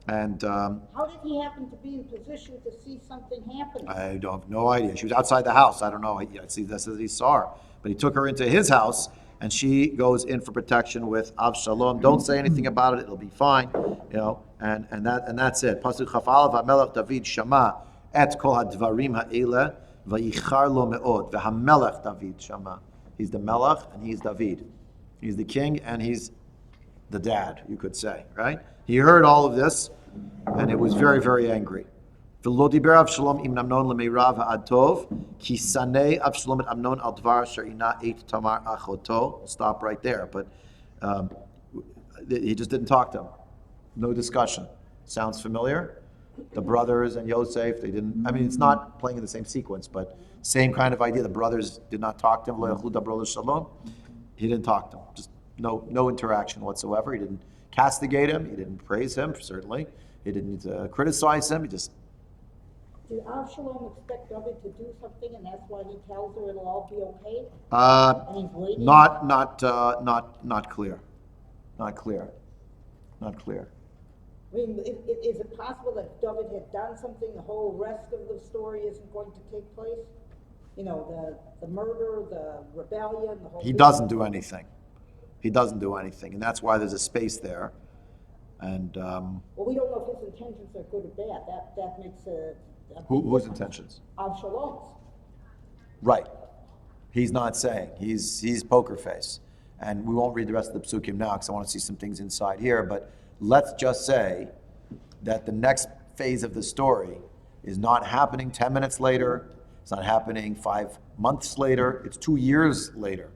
And How did he happen to be in position to see something happening? I don't have no idea. She was outside the house. I don't know. I see that says he saw her. But he took her into his house, and she goes in for protection with Avshalom. Don't say anything about it. It'll be fine. And that's it. Pasuk Chafal v'Melech David shama et kol hadvarim ha'ele v'yichar lo me'od v'hamelech David shama. He's the Melech and he's David. He's the king and he's the dad, you could say, right? He heard all of this and it was very, very angry. V'lo diber Avshalom im Amnon lemeirav ha'ad tov ki sanei Avshalom et Amnon al dvar asher ina eit Tamar achoto. Stop right there. But he just didn't talk to him. No discussion. Sounds familiar? The brothers and Yosef, they didn't, it's not playing in the same sequence, but same kind of idea. The brothers did not talk to him. Lo yachlu dabro l'shalom. He didn't talk to him. Just no interaction whatsoever. He didn't castigate him. He didn't praise him, certainly. He didn't criticize him. He just... Did Avshalom expect David to do something, and that's why he tells her it'll all be okay? And he's waiting? Not clear. Not clear. I mean, is it possible that if David had done something, the whole rest of the story isn't going to take place? The murder, the rebellion, the whole... He doesn't do anything. And that's why there's a space there. And... well, we don't know if his intentions are good or bad. That makes a whose intentions? Avshalom's. Right. He's not saying. He's poker face. And we won't read the rest of the psukim now because I want to see some things inside here. But let's just say that the next phase of the story is not happening 10 minutes later. It's not happening 5 months later. It's 2 years later.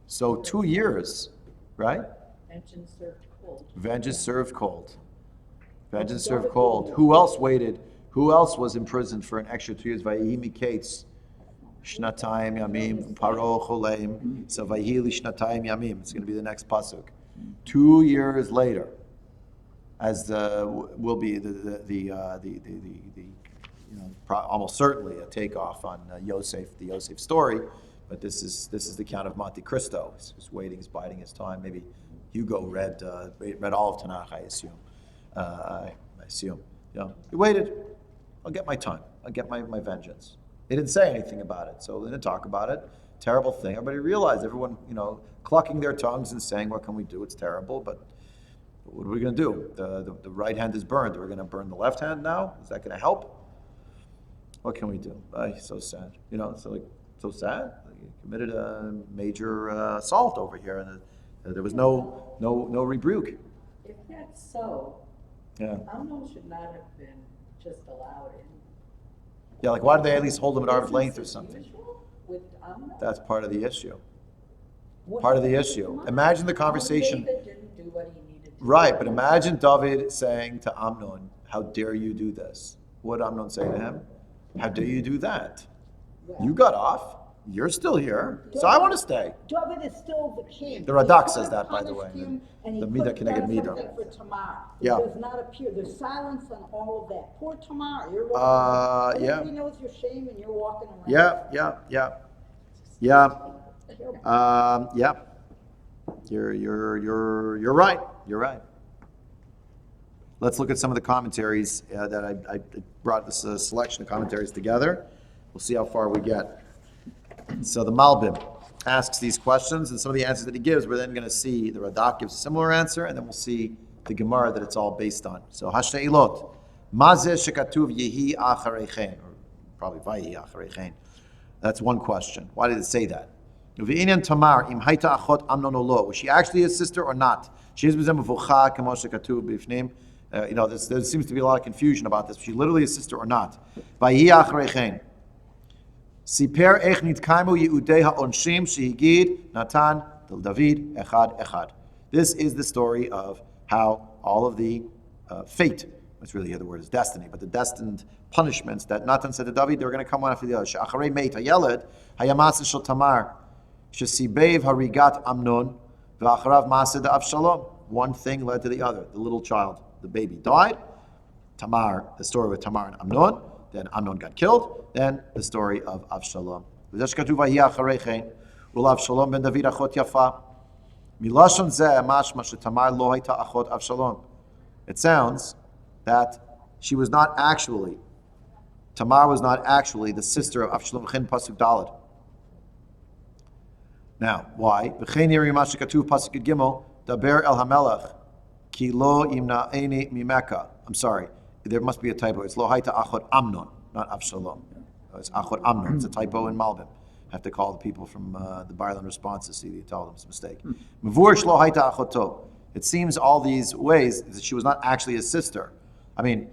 So 2 years, right? Vengeance served cold. Vengeance served cold. Vengeance served cold. Who else waited? Who else was imprisoned for an extra 2 years? Vayihi miketz shnatayim yamim paro choleim. So vayihi li shnatayim yamim. It's going to be the next pasuk. 2 years later, as will be almost certainly a takeoff on Yosef, the Yosef story, but this is the Count of Monte Cristo. He's waiting, he's biding his time. Maybe Hugo read all of Tanakh, I assume. I assume. He waited. I'll get my time. I'll get my vengeance. He didn't say anything about it, so they didn't talk about it. Terrible thing. Everybody realized, everyone, clucking their tongues and saying, what can we do? It's terrible, but what are we going to do? The right hand is burned. Are we going to burn the left hand now? Is that going to help? What can we do? So sad. So sad. He committed a major assault over here, and there was no rebuke. If that's so, Yeah. Amnon should not have been just allowed in. Yeah, like why did they at least hold him at arm's length or something? Usual with Amnon? That's part of the issue. Part of the issue. Imagine the conversation. David didn't do what he needed to do. Right, but imagine David saying to Amnon, "How dare you do this?" What would Amnon say to him? "How dare you do that? You got off. You're still here, so I want to stay." David is still the king. The Radak He says could that, have by the way. punished him, and he The could Midah have Keneged done Midah. something for Tamar. Yeah. It does not appear. There's silence on all of that. Poor Tamar. You're walking around. Yeah. Everybody knows your shame, and you're walking around. Yeah. You're right. You're right. Let's look at some of the commentaries that I brought this selection of commentaries together. We'll see how far we get. So the Malbim asks these questions, and some of the answers that he gives, we're then going to see the Radak gives a similar answer, and then we'll see the Gemara that it's all based on. So Hasheilot, Mazeh shekatuv yehi achareichen, or probably vayi achareichen. That's one question. Why did it say that? V'inyan Tamar im hayta achot Amnon o lo. Was she actually his sister or not? She is b'zem v'vucha kamo shekatuv b'ifnim. There seems to be a lot of confusion about this. Was she literally his sister or not? Vayi achareichen. Siper ech nitkaimu yeudei ha'onshim shehigid Natan del David echad echad. This is the story of how all of the fate, that's really here the word is destiny, but the destined punishments that Natan said to David, they were going to come one after the other. She'acharei meit hayeled hayamasa shel Tamar shesibev harigat Amnon v'acharav maseh de Avshalom. One thing led to the other. The little child, the baby, died. Tamar, the story with Tamar and Amnon. Then Amnon got killed. Then the story of Avshalom. Avshalom ben David achot yafa. Milashon zeh mashma shetamar lo hayta achot Avshalom. It sounds that she was not actually, Tamar was not actually the sister of Avshalom. V'chein pasuk daled. Now, why? V'chein yiri ma shekatuv pasuk gimel daber el hamelach ki lo imna'eni mimeka. I'm sorry. There must be a typo. It's lo hayta achot Amnon, not Avshalom. It's achot Amnon. It's a typo in Malbim. I have to call the people from the Barland response to see they tell them it's a mistake. Mevur lo hayta achoto. It seems all these ways that she was not actually his sister. I mean,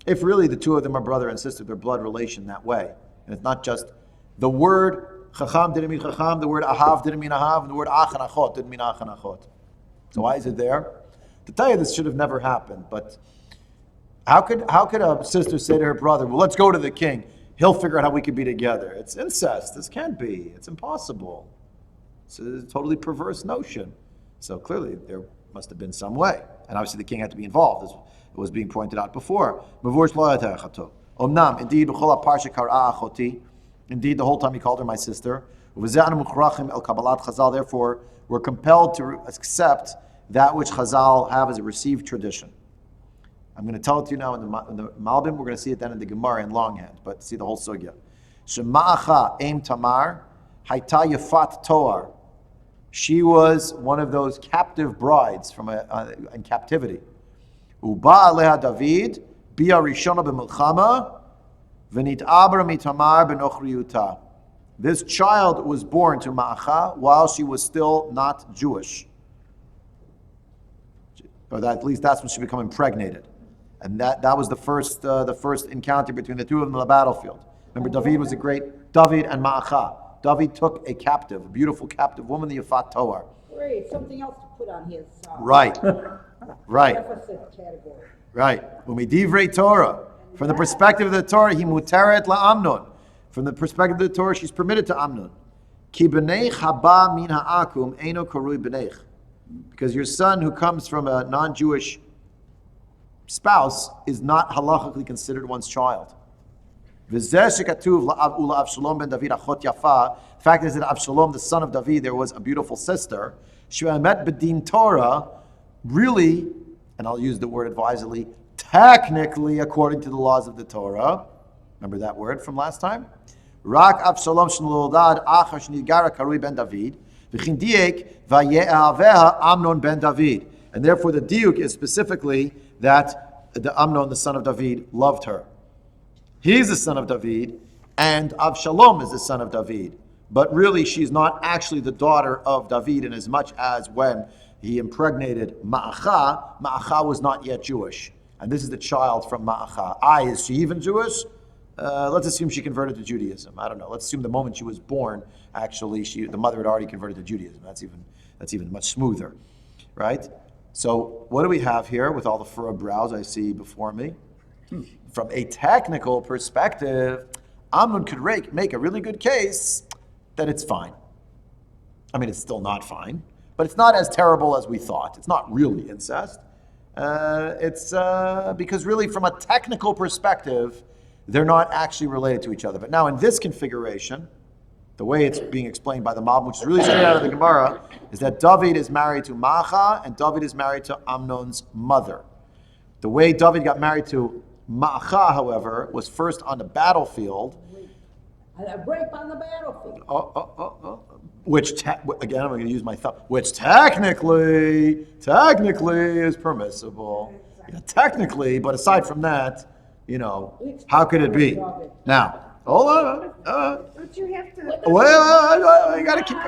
if really the two of them are brother and sister, they're blood relation that way. And it's not just the word chacham didn't mean chacham, the word ahav didn't mean ahav, and the word ach and achot didn't mean ach and achot. So why is it there? To tell you this should have never happened, but how could a sister say to her brother, well, let's go to the king. He'll figure out how we could be together. It's incest. This can't be. It's impossible. It's a totally perverse notion. So clearly there must have been some way. And obviously the king had to be involved, as it was being pointed out before. Indeed, the whole time he called her my sister. Therefore, we're compelled to accept that which Chazal have as a received tradition. I'm going to tell it to you now in the Malbim. We're going to see it then in the Gemara in longhand, but see the whole sugya. Shema'acha Eim Tamar Hayta Yafat Toar. She was one of those captive brides from in captivity. Uba Aleha David Bia Rishona b'Milchama V'nit Abra mitamar b'Nochriyuta. This child was born to Ma'acha while she was still not Jewish. Or that, at least that's when she became impregnated. And that was the first encounter between the two of them on the battlefield. Remember, David was a great, David and Ma'acha. David took a captive, a beautiful captive woman, the Yafat Toar. Great, something else to put on his Right. deficit category. Right. Umidivrei Torah. From the perspective of the Torah, he muteret la'amnon. From the perspective of the Torah, she's permitted to Amnon. Ki b'nei chaba min ha'akum eino korui b'neich. Because your son who comes from a non-Jewish spouse is not halachically considered one's child. V'zeh shekatuv la'av Avshalom ben David achot yafa. The fact is that Avshalom, the son of David, there was a beautiful sister. She'amet b'din Torah, really, and I'll use the word advisedly, technically, according to the laws of the Torah. Remember that word from last time? Rak Avshalom shnulodad achar shnigara karui ben David. V'chin diek vaye'aveha Amnon ben David. And therefore the diuk is specifically that the Amnon, the son of David, loved her. He's the son of David, and Avshalom is the son of David. But really, she's not actually the daughter of David, in as much as when he impregnated Ma'acha, Ma'acha was not yet Jewish. And this is the child from Ma'acha. Is she even Jewish? Let's assume she converted to Judaism. I don't know. Let's assume the moment she was born, actually, the mother had already converted to Judaism. That's even much smoother, right? So what do we have here with all the furrowed brows I see before me? From a technical perspective, Amnon could make a really good case that it's fine. I mean, it's still not fine, but it's not as terrible as we thought. It's not really incest. It's because really, from a technical perspective, they're not actually related to each other. But now in this configuration, the way it's being explained by the Malbim, which is really straight out of the Gemara, is that David is married to Ma'acha and David is married to Amnon's mother. The way David got married to Ma'acha, however, was first on the battlefield. A rape on the battlefield. Again, I'm going to use my thumb. Which technically is permissible. Yeah, technically, but aside from that, how could it be? Now, hold on. But you have to. Well, you got to keep.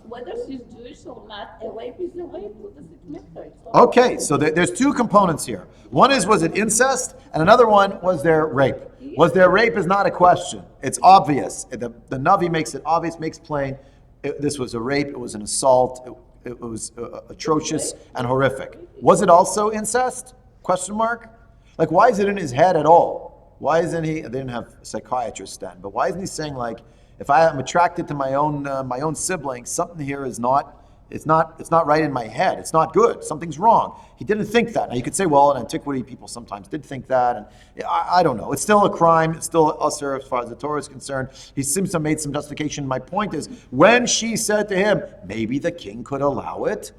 Whether she's Jewish or not, a rape is a rape. What does it matter? Okay, so there's two components here. One is, was it incest? And another one, was there rape? Was there rape is not a question. It's obvious. The Navi makes it obvious, makes plain. This was a rape. It was an assault. It was atrocious and horrific. Was it also incest? Question mark. Like, why is it in his head at all? Why isn't he? They didn't have psychiatrists then, but why isn't he saying, like, if I am attracted to my own sibling, something here is not. It's not right in my head. It's not good. Something's wrong. He didn't think that. Now you could say, well, in antiquity, people sometimes did think that, and I don't know. It's still a crime. It's still usher as far as the Torah is concerned. He seems to have made some justification. My point is, when she said to him, maybe the king could allow it,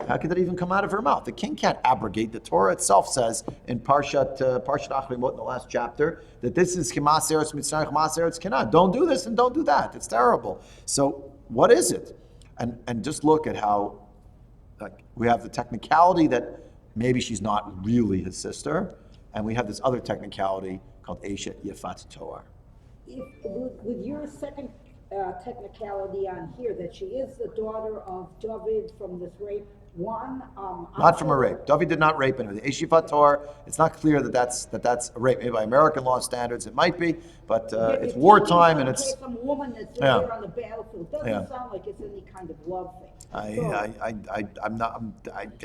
how could that even come out of her mouth? The king can't abrogate. The Torah itself says in Parshat Achrimot in the last chapter that this is Chimas Eretz Mitzrayim, Chimas Eretz Canaan. Don't do this and don't do that. It's terrible. So what is it? And just look at how we have the technicality that maybe she's not really his sister, and we have this other technicality called Eshet Yefat Toar. With your second technicality on here, that she is the daughter of David from this rape, not from a rape. David did not rape anyone. Eshet Yefat Toar, it's not clear that that's a rape. Maybe by American law standards it might be, but it's wartime and it's... Some woman that's there on the battlefield. Doesn't sound like it's any kind of love thing. I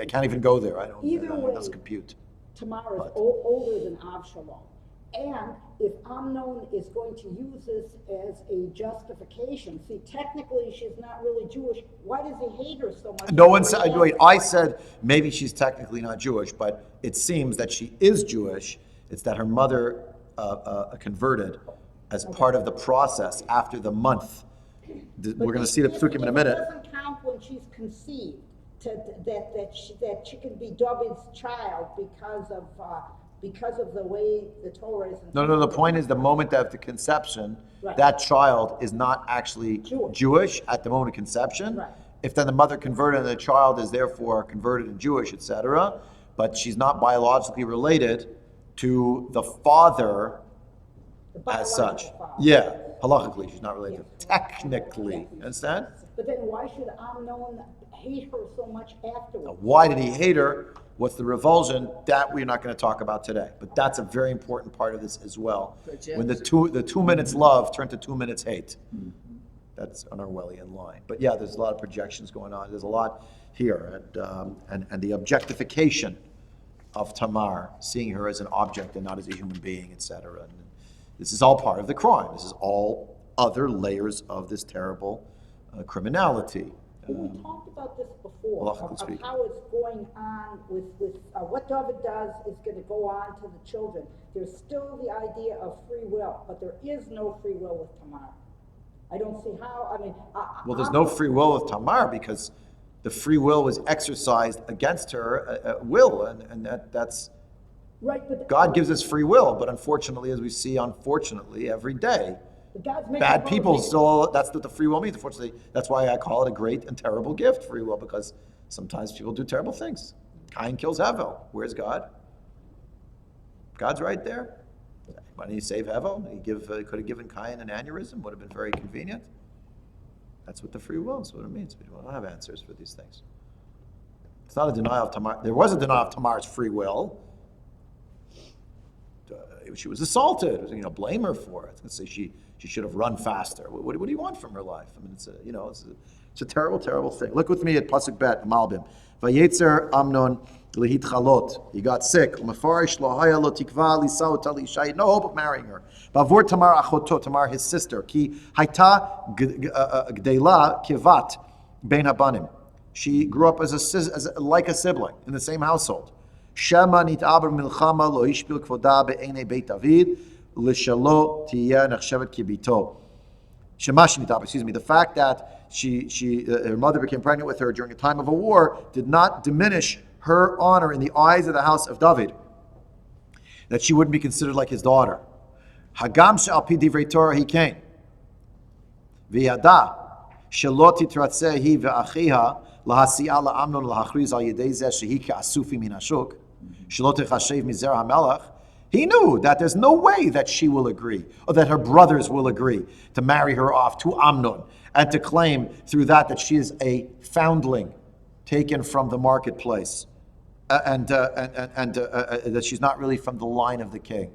can't even go there. Either way, it doesn't compute. Tamar is older than Avshalom. And if Amnon is going to use this as a justification, see, technically she's not really Jewish. Why does he hate her so much? No one said, wait, I said maybe she's technically not Jewish, but it seems that she is Jewish. It's that her mother converted as part of the process after the month. We're going to see the psukim in a minute. It doesn't count when she's conceived that she can be David's child because of the way the Torah is. No. The point is, the moment of the conception, that child is not actually Jewish at the moment of conception. Right. If then the mother converted and the child is therefore converted and Jewish, etc., but she's not biologically related to the father as such. Father. Yeah, halachically, she's not related. Technically, understand? But then why should Amnon hate her so much afterwards? Why did he hate her? What's the revulsion? That we're not going to talk about today. But that's a very important part of this as well. When the 2 minutes love turned to 2 minutes hate. That's an Orwellian line. But yeah, there's a lot of projections going on. There's a lot here. And the objectification of Tamar, seeing her as an object and not as a human being, etc. And this is all part of the crime. This is all other layers of this terrible criminality. We talked about this before, Well, of speak. how it's going on with what David does is going to go on to the children. There's still the idea of free will, but there is no free will with Tamar. I don't see how, I mean... Well, there's no free will with Tamar because the free will was exercised against her will, and that's... Right, but... God gives us free will, but unfortunately, as we see, every day, bad people still, that's what the free will means. Unfortunately, that's why I call it a great and terrible gift, free will, because sometimes people do terrible things. Cain kills Hevel. Where's God? God's right there. Why didn't he save Hevel? He could have given Cain an aneurysm, would have been very convenient. That's what the free will is, what it means. We don't have answers for these things. It's not a denial of Tamar. There was a denial of Tamar's free will. She was assaulted. Blame her for it. Let's say she should have run faster. What do you want from her life? I mean, it's a terrible, terrible thing. Look with me at Pasuk Bet Malbim. Vayetzer Amnon lehitchalot. He got sick. Umefarish lo haya lo tikva lisao tali shayit. No hope of marrying her. Bavor Tamar achoto. Tamar, his sister. Ki hayta gdela kivat ben habanim. She grew up like a sibling in the same household. Shema nit'aber milchama lo ishpil kvoda be'enei Beit David l'shalo tiyeh nechshevet kibito. Shema nit'aber, excuse me. The fact that her mother became pregnant with her during a time of a war did not diminish her honor in the eyes of the house of David. That she wouldn't be considered like his daughter. Hagam she'al pi divrei Torah he came. V'yada shelo titratzeh hi ve'achiha lahasi'a la'amnon lahachriz al yedei zeh shehi ka'asufi min hashuk. He knew that there's no way that she will agree, or that her brothers will agree to marry her off to Amnon, and to claim through that she is a foundling taken from the marketplace, and that she's not really from the line of the king.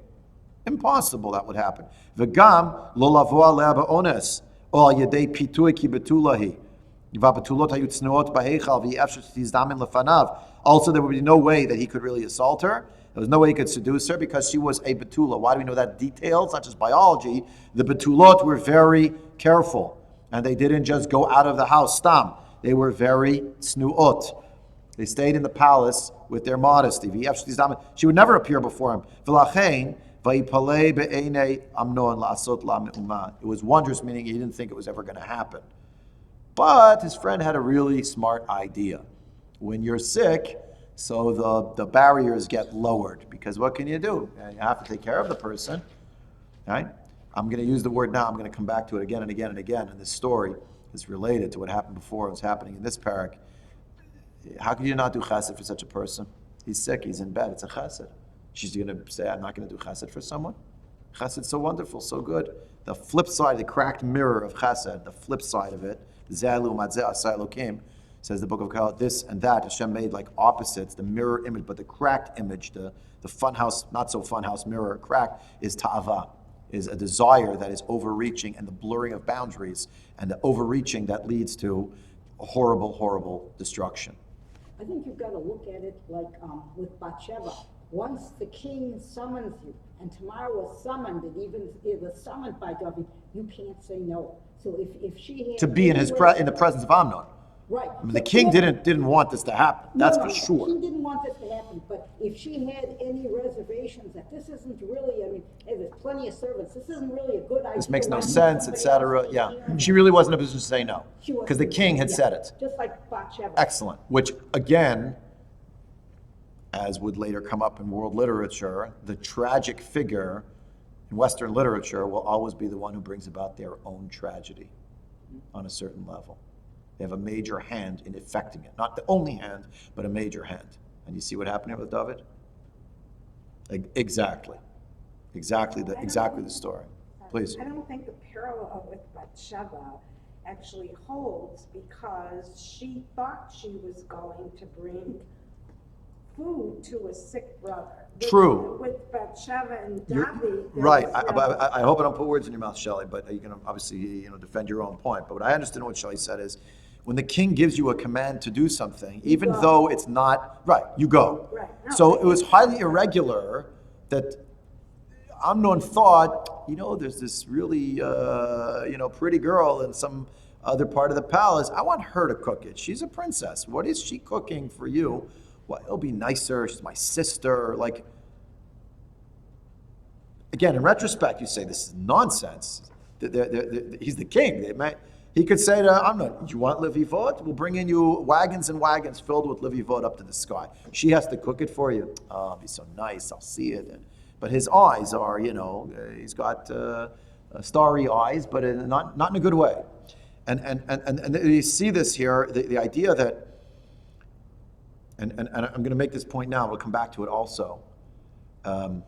Impossible that would happen. V'gam lo lavo alea ba'ones, o al yedei pitui ki betulahi. Also, there would be no way that he could really assault her. There was no way he could seduce her because she was a betula. Why do we know that detail? It's not just biology. The betulot were very careful, and they didn't just go out of the house stam. They were very snuot. They stayed in the palace with their modesty. She would never appear before him. It was wondrous, meaning he didn't think it was ever going to happen. But his friend had a really smart idea. When you're sick, so the barriers get lowered, because what can you do? You have to take care of the person, right? I'm going to use the word now. I'm going to come back to it again and again and again. And this story is related to what happened before. What's happening in this parak. How could you not do chesed for such a person? He's sick. He's in bed. It's a chesed. She's going to say, I'm not going to do chesed for someone? Chesed's so wonderful, so good. The flip side, the cracked mirror of chesed, the flip side of it, says the book of Kabbalah, this and that, Hashem made like opposites, the mirror image, but the cracked image, the funhouse, not so funhouse mirror, cracked, is ta'ava, is a desire that is overreaching, and the blurring of boundaries, and the overreaching that leads to a horrible, horrible destruction. I think you've got to look at it like with Bathsheba. Once the king summons you, and Tamar was summoned, and even it was summoned by David, you can't say no. So if she had to be in the presence of Amnon. Right. I mean, the king didn't want this to happen. That's for sure. The king didn't want this to happen, but if she had any reservations that this isn't really, I mean, hey, there's plenty of servants, this isn't really a good idea. This makes no sense, etc. Yeah. She really wasn't in a position to say no. Because the king had said it. Just like Bathsheba. Excellent. Which, again, as would later come up in world literature, the tragic figure in Western literature will always be the one who brings about their own tragedy on a certain level. They have a major hand in effecting it. Not the only hand, but a major hand. And you see what happened here with David? Exactly the story. Please. I don't think the parallel with Bathsheba actually holds, because she thought she was going to bring food to a sick brother. True. With Bathsheba and David. Right. I hope I don't put words in your mouth, Shelley, but you can obviously defend your own point. But what I understand what Shelley said is, when the king gives you a command to do something, even though it's not right, you go. Right. So it was highly irregular that Amnon thought, there's this really, pretty girl in some other part of the palace. I want her to cook it. She's a princess. What is she cooking for you? Well, it'll be nicer. She's my sister. Like, again, in retrospect, you say this is nonsense. He's the king. He could say to Amnon, "Do you want levivot? We'll bring in you wagons and wagons filled with levivot up to the sky. She has to cook it for you. Oh, it'll be so nice. I'll see it." But his eyes are, he's got starry eyes, but not in a good way. And you see this here, the idea that, and I'm going to make this point now. We'll come back to it also. No,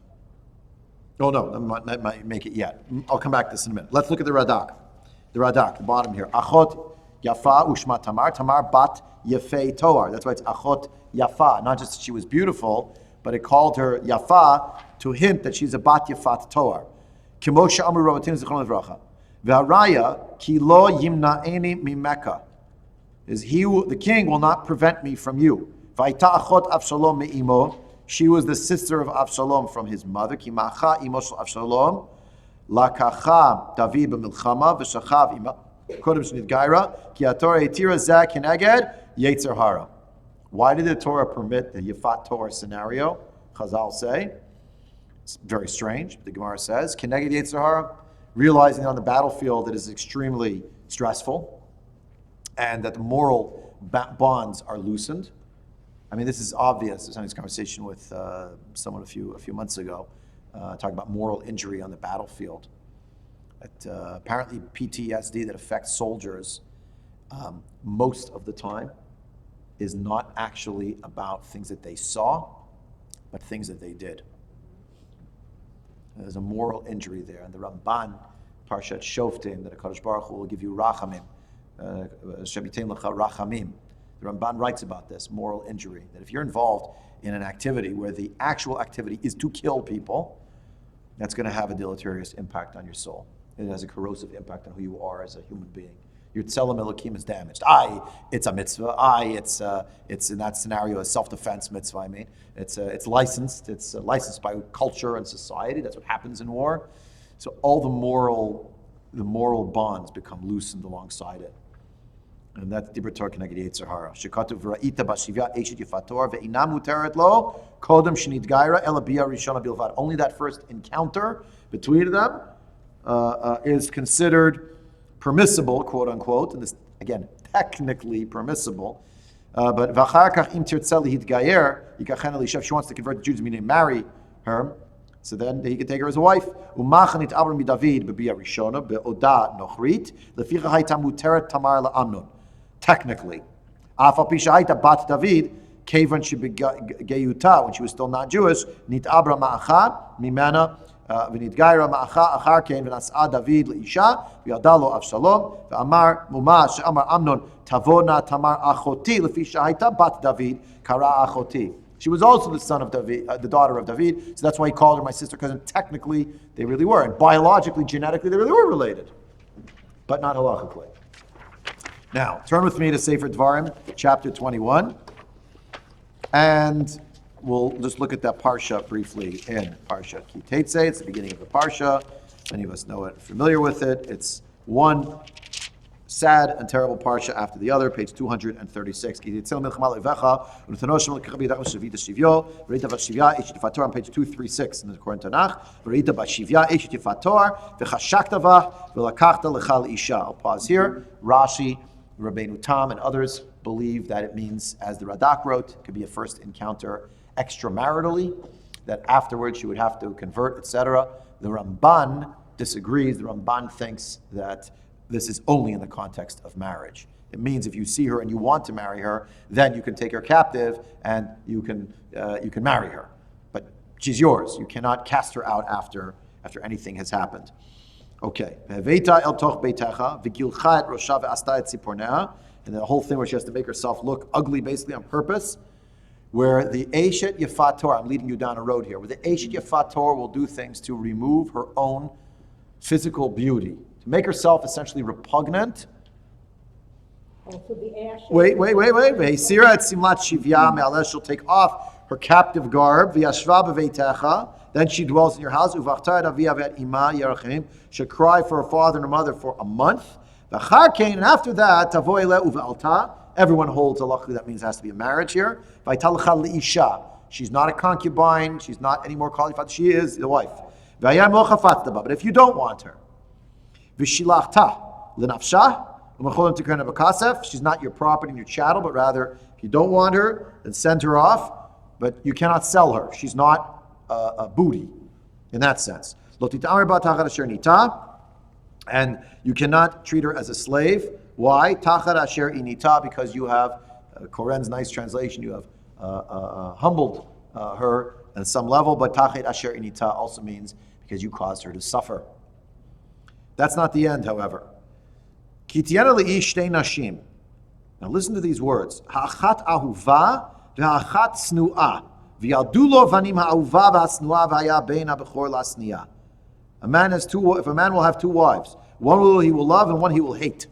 that might make it yet. I'll come back to this in a minute. Let's look at the Radak. The Radak, the bottom here. Achot Yafa Ushma Tamar. Tamar bat Yefei Toar. That's why it's Achot Yafa. Not just that she was beautiful, but it called her Yafa to hint that she's a bat Yafat Toar. Kimosha Amru Rabatin Zichron Levracha. V'haraya ki lo yimna'eni mimeka. The king will not prevent me from you. V'ayta achot Avshalom me'imo. She was the sister of Avshalom from his mother. Ki ma'acha imo shel Avshalom. Lakacha David b'milchama v'shachav ima kodem shnidgaira ki haTorah etira zeh keneged yetzer hara. Why did the Torah permit the Yafat Torah scenario? Chazal say it's very strange. The Gemara says keneged yetzer hara, realizing on the battlefield it is extremely stressful, and that the moral bonds are loosened. I mean, this is obvious. I was having this conversation with someone a few months ago. Talking about moral injury on the battlefield. Apparently PTSD that affects soldiers most of the time is not actually about things that they saw, but things that they did. There's a moral injury there. And the Ramban, Parshat Shoftim, that HaKadosh Baruch Hu will give you rachamim, Shebitein Lecha rachamim. The Ramban writes about this, moral injury, that if you're involved in an activity where the actual activity is to kill people, that's going to have a deleterious impact on your soul. It has a corrosive impact on who you are as a human being. Your tzelem elokim is damaged. It's a mitzvah. It's in that scenario a self-defense mitzvah. I mean, it's licensed. It's licensed by culture and society. That's what happens in war. So all the moral bonds become loosened alongside it. And that's Dibur Torah Keneged Yetzer Hara. Shekatuv v'ra'ita b'shivya eshet yifator ve'ina muteret lo kodem shenidgaira ela bia rishona bilvad. Only that first encounter between them is considered permissible, quote unquote, and this again technically permissible. But v'achar kach im tirtza lihitgayer yikachen elisha. If she wants to convert to Judaism, meaning marry her, so then he can take her as a wife. Umachanit Abram David b'bia rishona be'oda nochrit leficha hayta muteret tamar la'amnon. Technically, Afal Pishaita Bat David, Kevan Shibigayuta, when she was still not Jewish, Nit Abra Ma'acha, Mimana, Vinit Gaira Ma'acha, Achar Kain, Vinas'a David Leisha, Viadalo Avshalom, Amar Mumash, Amar Amnon, Tavona Tamar Achoti, Lefishaita Bat David, Kara Achoti. She was also the son of David, the daughter of David, so that's why he called her my sister, because technically they really were, and biologically, genetically, they really were related, but not halachically. Now, turn with me to Sefer Dvarim, chapter 21, and we'll just look at that parsha briefly in Parsha Ki Teitzei. It's the beginning of the parsha. Many of us know it, familiar with it. It's one sad and terrible parsha after the other, page 236. Ki Teitzei milchama levecha, u'netanoshim l'kach b'yadach v'shevita shivyo, v'reita v'shivya eshet yifator on page 236 in the Koran Tanakh, v'reita v'shivya eshet yifator, v'chashakta v'ah, v'lakachta l'cha l'isha. I'll pause here. Rashi, Rabbeinu Tam and others believe that it means, as the Radak wrote, it could be a first encounter extramaritally, that afterwards she would have to convert, etc. The Ramban disagrees. The Ramban thinks that this is only in the context of marriage. It means if you see her and you want to marry her, then you can take her captive and you can marry her. But she's yours. You cannot cast her out after anything has happened. Okay. And the whole thing where she has to make herself look ugly basically on purpose, where the Eshet Yefator, I'm leading you down a road here, where the Eshet Yefator will do things to remove her own physical beauty, to make herself essentially repugnant. Also the ash. Wait. She'll take off her captive garb, v'yashva b'veitecha, then she dwells in your house, uvachtar et avia v'et ima yerachim, she'll cry for her father and her mother for a month, v'achar kein, and after that, tavo ele uv'alta, everyone holds halacha, that means it has to be a marriage here, v'aitalcha li'isha, she's not a concubine, she's not any more qualified, she is the wife. V'ayam lo chafatzta ba, but if you don't want her, v'shilachta l'nafsha, she's not your property and your chattel, but rather, if you don't want her, then send her off, but you cannot sell her. She's not a booty in that sense. And you cannot treat her as a slave. Why? Because you have, Koren's nice translation, you have humbled her at some level, but tachet asher inita also means because you caused her to suffer. That's not the end, however. Now listen to these words. Ha'achat ahuva v'ha'achat snu'ah v'yaldulo vanim ha'ahuva v'ha'snu'ah v'haya bein ha'bechor la'sni'ah. A man will have two wives, one he will love and one he will hate.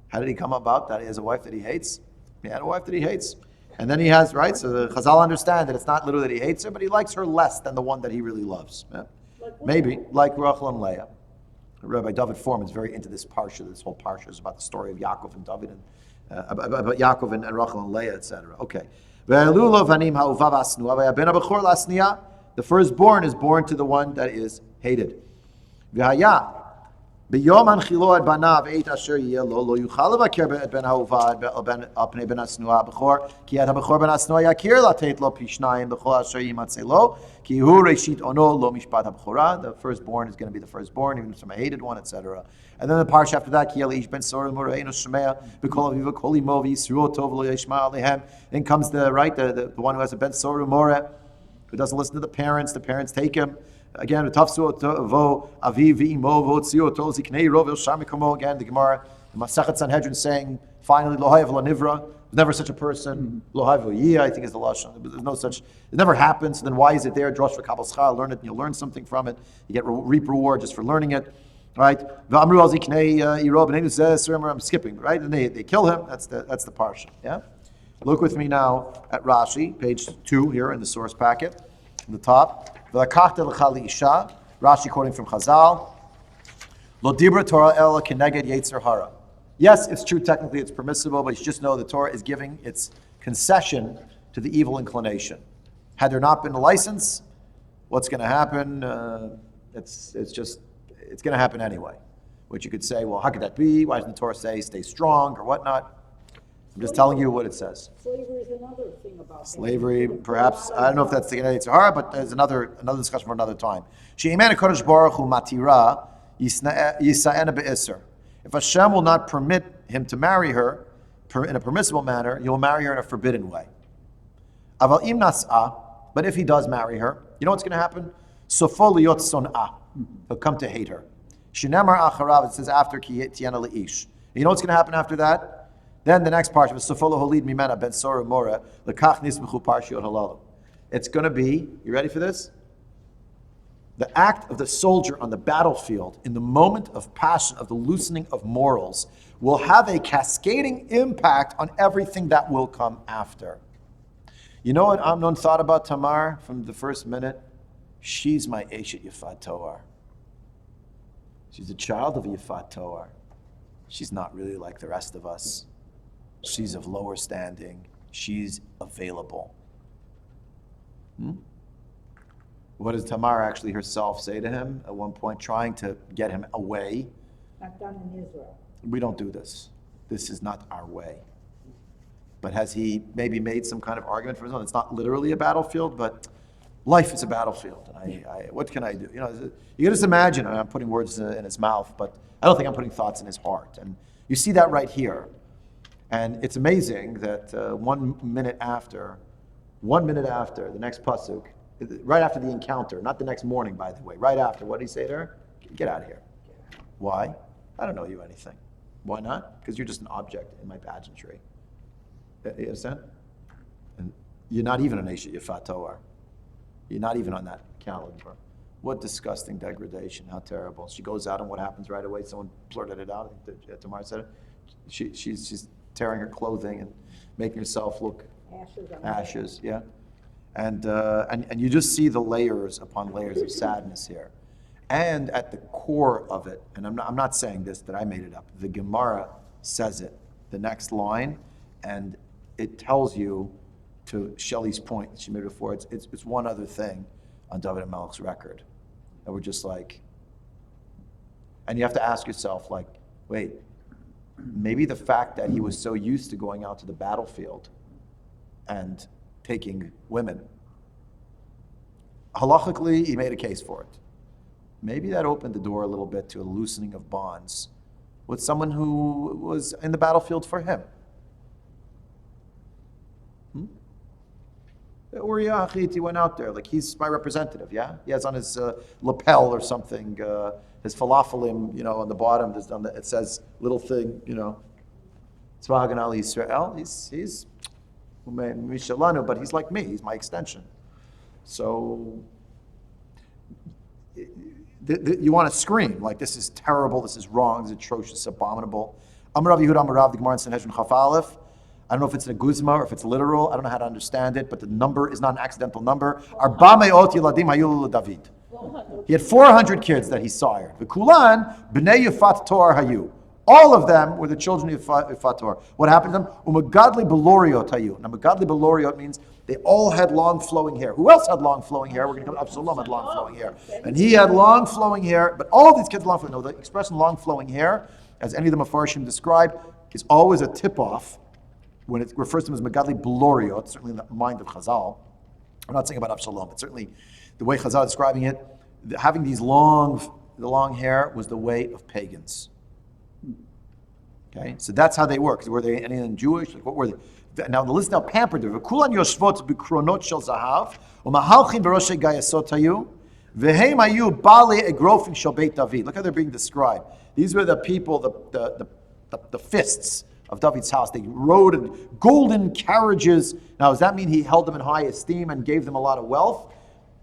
How did he come about that he has a wife that he hates? He had a wife that he hates. And then he has, right? So the Chazal understand that it's not literally that he hates her, but he likes her less than the one that he really loves. Yeah? Maybe, like Rachel and Leah. Rabbi David Foreman is very into this parsha. This whole parsha is about the story of Yaakov and David, and about Yaakov and Rachel and Leah, etc. Okay. The firstborn is born to the one that is hated. ביום הנחילו את בניו עת אשר יהיה לו, לא יוכל לבקר את בן האהובה על פני בן השנואה הבכור, כי את הבכור בן השנואה יכיר לתת לו פי שניים בכל אשר יימצא לו, כי הוא ראשית עונו לא משפט הבכורה. The firstborn is going to be the firstborn, even if it's a hated one, etc. And then the parsha after that, כי יהיה לאיש בן סורר ומורה אינו שומע בכל אביו וכל אמו ויסרו אותו ולא ישמע עליהם. Then comes the one who has a ben soror umore, who doesn't listen to the parents take him. Again, again, the Gemara, the Masechet Sanhedrin saying, finally, Lohav Nivra, there's never such a person. Lohav I think is the lashon. There's no such. It never happens. So then why is it there? Drosh for Kabbalah Schar, learn it, and you'll learn something from it. You get reap reward just for learning it, right? I'm skipping, right? And they kill him. That's the parsha. Yeah. Look with me now at Rashi, page 2 here in the source packet, on the top. Rashi quoting from Chazal. Lo dibra Torah el keneged yetzer hara. Yes, it's true, technically it's permissible, but you just know the Torah is giving its concession to the evil inclination. Had there not been a license, what's going to happen? It's going to happen anyway. Which you could say, well, how could that be? Why doesn't the Torah say stay strong or whatnot? I'm just telling you what it says. Slavery is another thing about slavery. Perhaps I don't know if that's the Genei Tzahara, but there's another discussion for another time. She'imana Kodesh Baruch Hu matira yisa'ena be'isr. If Hashem will not permit him to marry her in a permissible manner, he will marry her in a forbidden way. Aval im nas'a, but if he does marry her, you know what's going to happen? Sofo liyot son'a. He'll come to hate her. Shinamar acharav, it says after ki tiena le'ish. You know what's going to happen after that? Then the next parsha was Sofolo Holid Mimena Ben Sora Mora Lekach Nismichu Parshiot Halalu. It's going to be, you ready for this? The act of the soldier on the battlefield in the moment of passion, of the loosening of morals, will have a cascading impact on everything that will come after. You know what Amnon thought about Tamar from the first minute? She's my Eshet Yifat Toar. She's a child of Yifat Toar. She's not really like the rest of us. She's of lower standing. She's available. What does Tamar actually herself say to him at one point, trying to get him away? Not done in Israel. We don't do this. This is not our way. But has he maybe made some kind of argument for his own? It's not literally a battlefield, but life is a battlefield. And what can I do? You know, you can just imagine. I'm putting words in his mouth, but I don't think I'm putting thoughts in his heart. And you see that right here. And it's amazing that 1 minute after the next pasuk, right after the encounter, not the next morning, by the way, right after, what did he say to her? Get out of here. Why? I don't know you anything. Why not? Because you're just an object in my pageantry. You understand? And you're not even an Eshet Yifat Toar. You're not even on that caliber. What disgusting degradation. How terrible. She goes out and what happens right away? Someone blurted it out. Tamar said it. She's tearing her clothing and making herself look Ashes. yeah. And you just see the layers upon layers of sadness here. And at the core of it, and I'm not saying this, that I made it up, the Gemara says it, the next line, and it tells you, to Shelley's point that she made before, it's one other thing on David HaMelech's record. And we're just like, and you have to ask yourself, like, wait, maybe the fact that he was so used to going out to the battlefield and taking women, halachically, he made a case for it. Maybe that opened the door a little bit to a loosening of bonds with someone who was in the battlefield for him. Uri Achit, he went out there, like he's my representative, yeah? He has on his lapel or something, his falafelim, on the bottom, it says little thing, Tzva Haganah Yisrael. He's Mishalanu, but he's like me, he's my extension. So, you want to scream, like this is terrible, this is wrong, this is atrocious, abominable. Amar Rav Yehuda Amar Rav, the Gemara in Sanhedrin Chaf Aleph. I don't know if it's a guzma or if it's literal. I don't know how to understand it, but the number is not an accidental number. Arba me'ot yiladim hayulu David. He had 400 kids that he sired. V'kulan b'nei Yifat Tor hayu. All of them were the children of Yifat Tor. What happened to them? Umagadli beloriot hayu. Now, magadli beloriot means they all had long flowing hair. Who else had long flowing hair? We're going to come. Absalom had long flowing hair, and he had long flowing hair. But all of these kids had long flowing. No, the expression long flowing hair, as any of the Mefarshim describe, is always a tip-off. When it refers to him as Megadli Beloriot, certainly in the mind of Chazal. I'm not saying about Absalom, but certainly the way Chazal is describing it, having the long hair was the way of pagans. Okay, so that's how they worked. Were they anything Jewish? Like, what were they? Now the list now pampered. V'kulan yoshvot b'kronot shel zahav, u'mahalchin b'roshei gayasot hayu, v'heim hayu bale egrofin shel Beit David. Look how they're being described. These were the people, the fists of David's house. They rode in golden carriages. Now, does that mean he held them in high esteem and gave them a lot of wealth?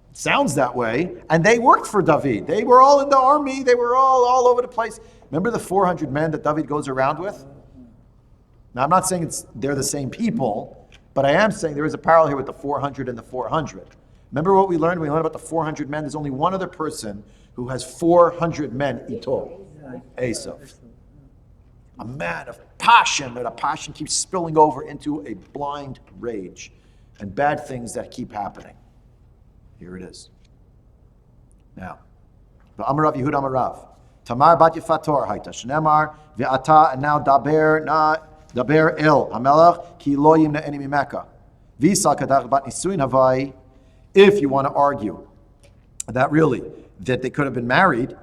It sounds that way. And they worked for David. They were all in the army. They were all over the place. Remember the 400 men that David goes around with? Now, I'm not saying they're the same people, but I am saying there is a parallel here with the 400 and the 400. Remember what we learned? We learned about the 400 men. There's only one other person who has 400 men, Ito, Esav. A man of passion, but a passion keeps spilling over into a blind rage and bad things that keep happening. Here it is. Now, Amarav Yehuda Amarav, Tamar bat Yifator haita shnemar ve'ata, and now daber el hamelach ki lo yimna eni mimeka visa kadach bat nisuin havai. If you want to argue that they could have been married,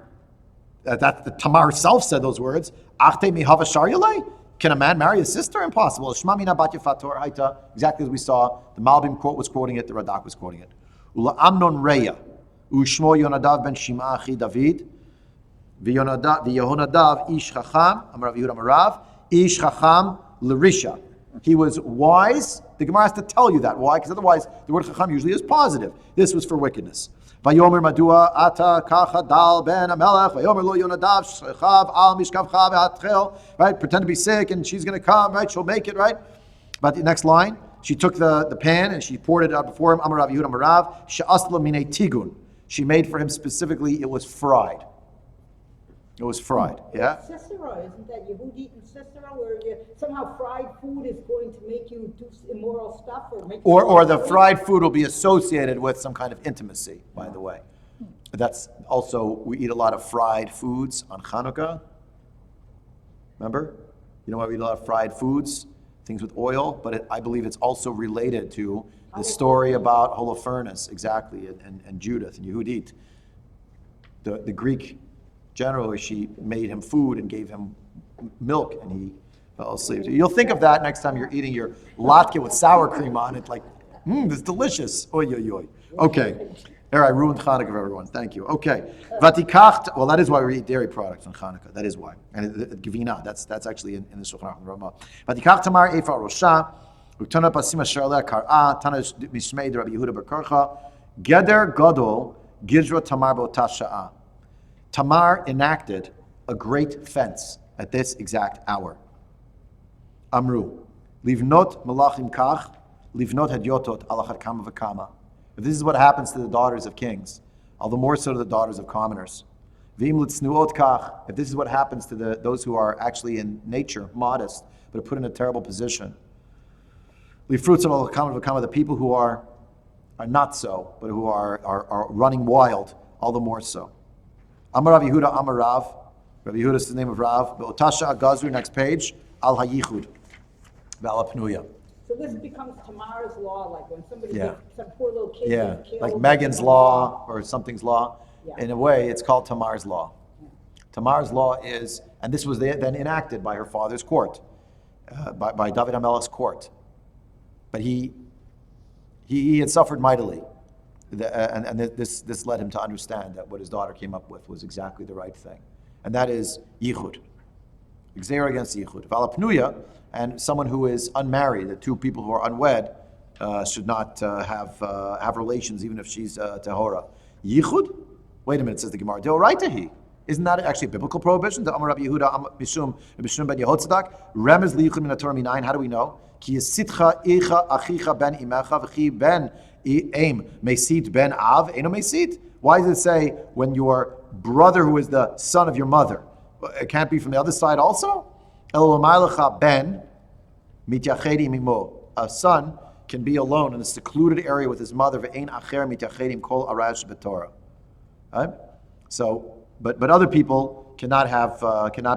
that the Tamar herself said those words. Achte mihava sharyalei? Can a man marry his sister? Impossible. Shma mina bat Yifator haita. Exactly as we saw, the Malbim quote was quoting it, the Radak was quoting it. Ula Amnon Reya, ushmo Yonadav ben Shim'a achi David, v'Yehonadav ish chacham, Amar Rav Yehuda Amarav, ish chacham l'risha. He was wise. The Gemara has to tell you that. Why? Because otherwise, the word chacham usually is positive. This was for wickedness. Vayomer madua ata kacha dal ben amelech. Vayomer lo Yonadav shechav al mishkavcha ve'atchel. Right? Pretend to be sick, and she's going to come. Right? She'll make it. Right? But the next line, she took the pan and she poured it out before him. Amar Rav Yehuda Amarav she'asla minei tigun. She made for him specifically. It was fried. It was fried. Yeah. Sisera, isn't that Yehudi and Sisera, where somehow fried food is going to make you do immoral stuff, or the fried food will be associated with some kind of intimacy. By the way, that's also, we eat a lot of fried foods on Hanukkah. Remember, you know why we eat a lot of fried foods, things with oil. But I believe it's also related to the story about Holofernes, exactly, and Judith and Yehudit. The Greek. Generally, she made him food and gave him milk, and he fell asleep. So you'll think of that next time you're eating your latke with sour cream on it, like, it's delicious. Oy, oy, oy. Okay. There, I ruined Hanukkah for everyone. Thank you. Okay. Vatikacht, well, that is why we eat dairy products on Hanukkah. That is why. And Gevina, that's actually in the Shulchan Aruch Ramah. Vatikacht tamar efa rosha, uktana pasima sharla kar'a, tana mishmei de Rabbi Yehuda Bar-Karcha, geder gadol, gizra tamar bo tasha'a. Tamar enacted a great fence at this exact hour. Amru, livnot malachim kach, livnot hadyotot alachat kama v'kama. If this is what happens to the daughters of kings, all the more so to the daughters of commoners. If this is what happens to those who are actually in nature modest, but are put in a terrible position. The people who are not so, but who are running wild, all the more so. Amar Rav Yehuda, Amar Rav. Rav Yehuda is the name of Rav. Be'otasha Agazru, next page, Al HaYichud, Ve'al HaPnuya. So this becomes Tamar's law, like when somebody, Yeah. some poor little kid Yeah, gets killed. like Megan's law or something's law. Yeah. In a way, it's called Tamar's law. Tamar's law is, and this was then enacted by her father's court, by David HaMelech's court. But he had suffered mightily, and this led him to understand that what his daughter came up with was exactly the right thing, and that is yichud, gzeira against yichud. Valapnuya, and someone who is unmarried, the two people who are unwed, should not have relations, even if she's tehora. Yichud? Wait a minute, says the Gemara. Deoraitahi. Isn't that actually a biblical prohibition? The Amar Rabbi Yehuda, Mishum ben Yehotzadak, Remez liyichud min haTorah minayin. How do we know? Ki yisitcha icha achicha ben imecha v'chi ben aim mesit ben av eno mesit. Why does it say when your brother who is the son of your mother? It can't be from the other side also? Elomaylecha ben mityachedi mimo. A son can be alone in a secluded area with his mother. Ve'ein acher mityachedim kol arash b'Torah. Right? So, but other people cannot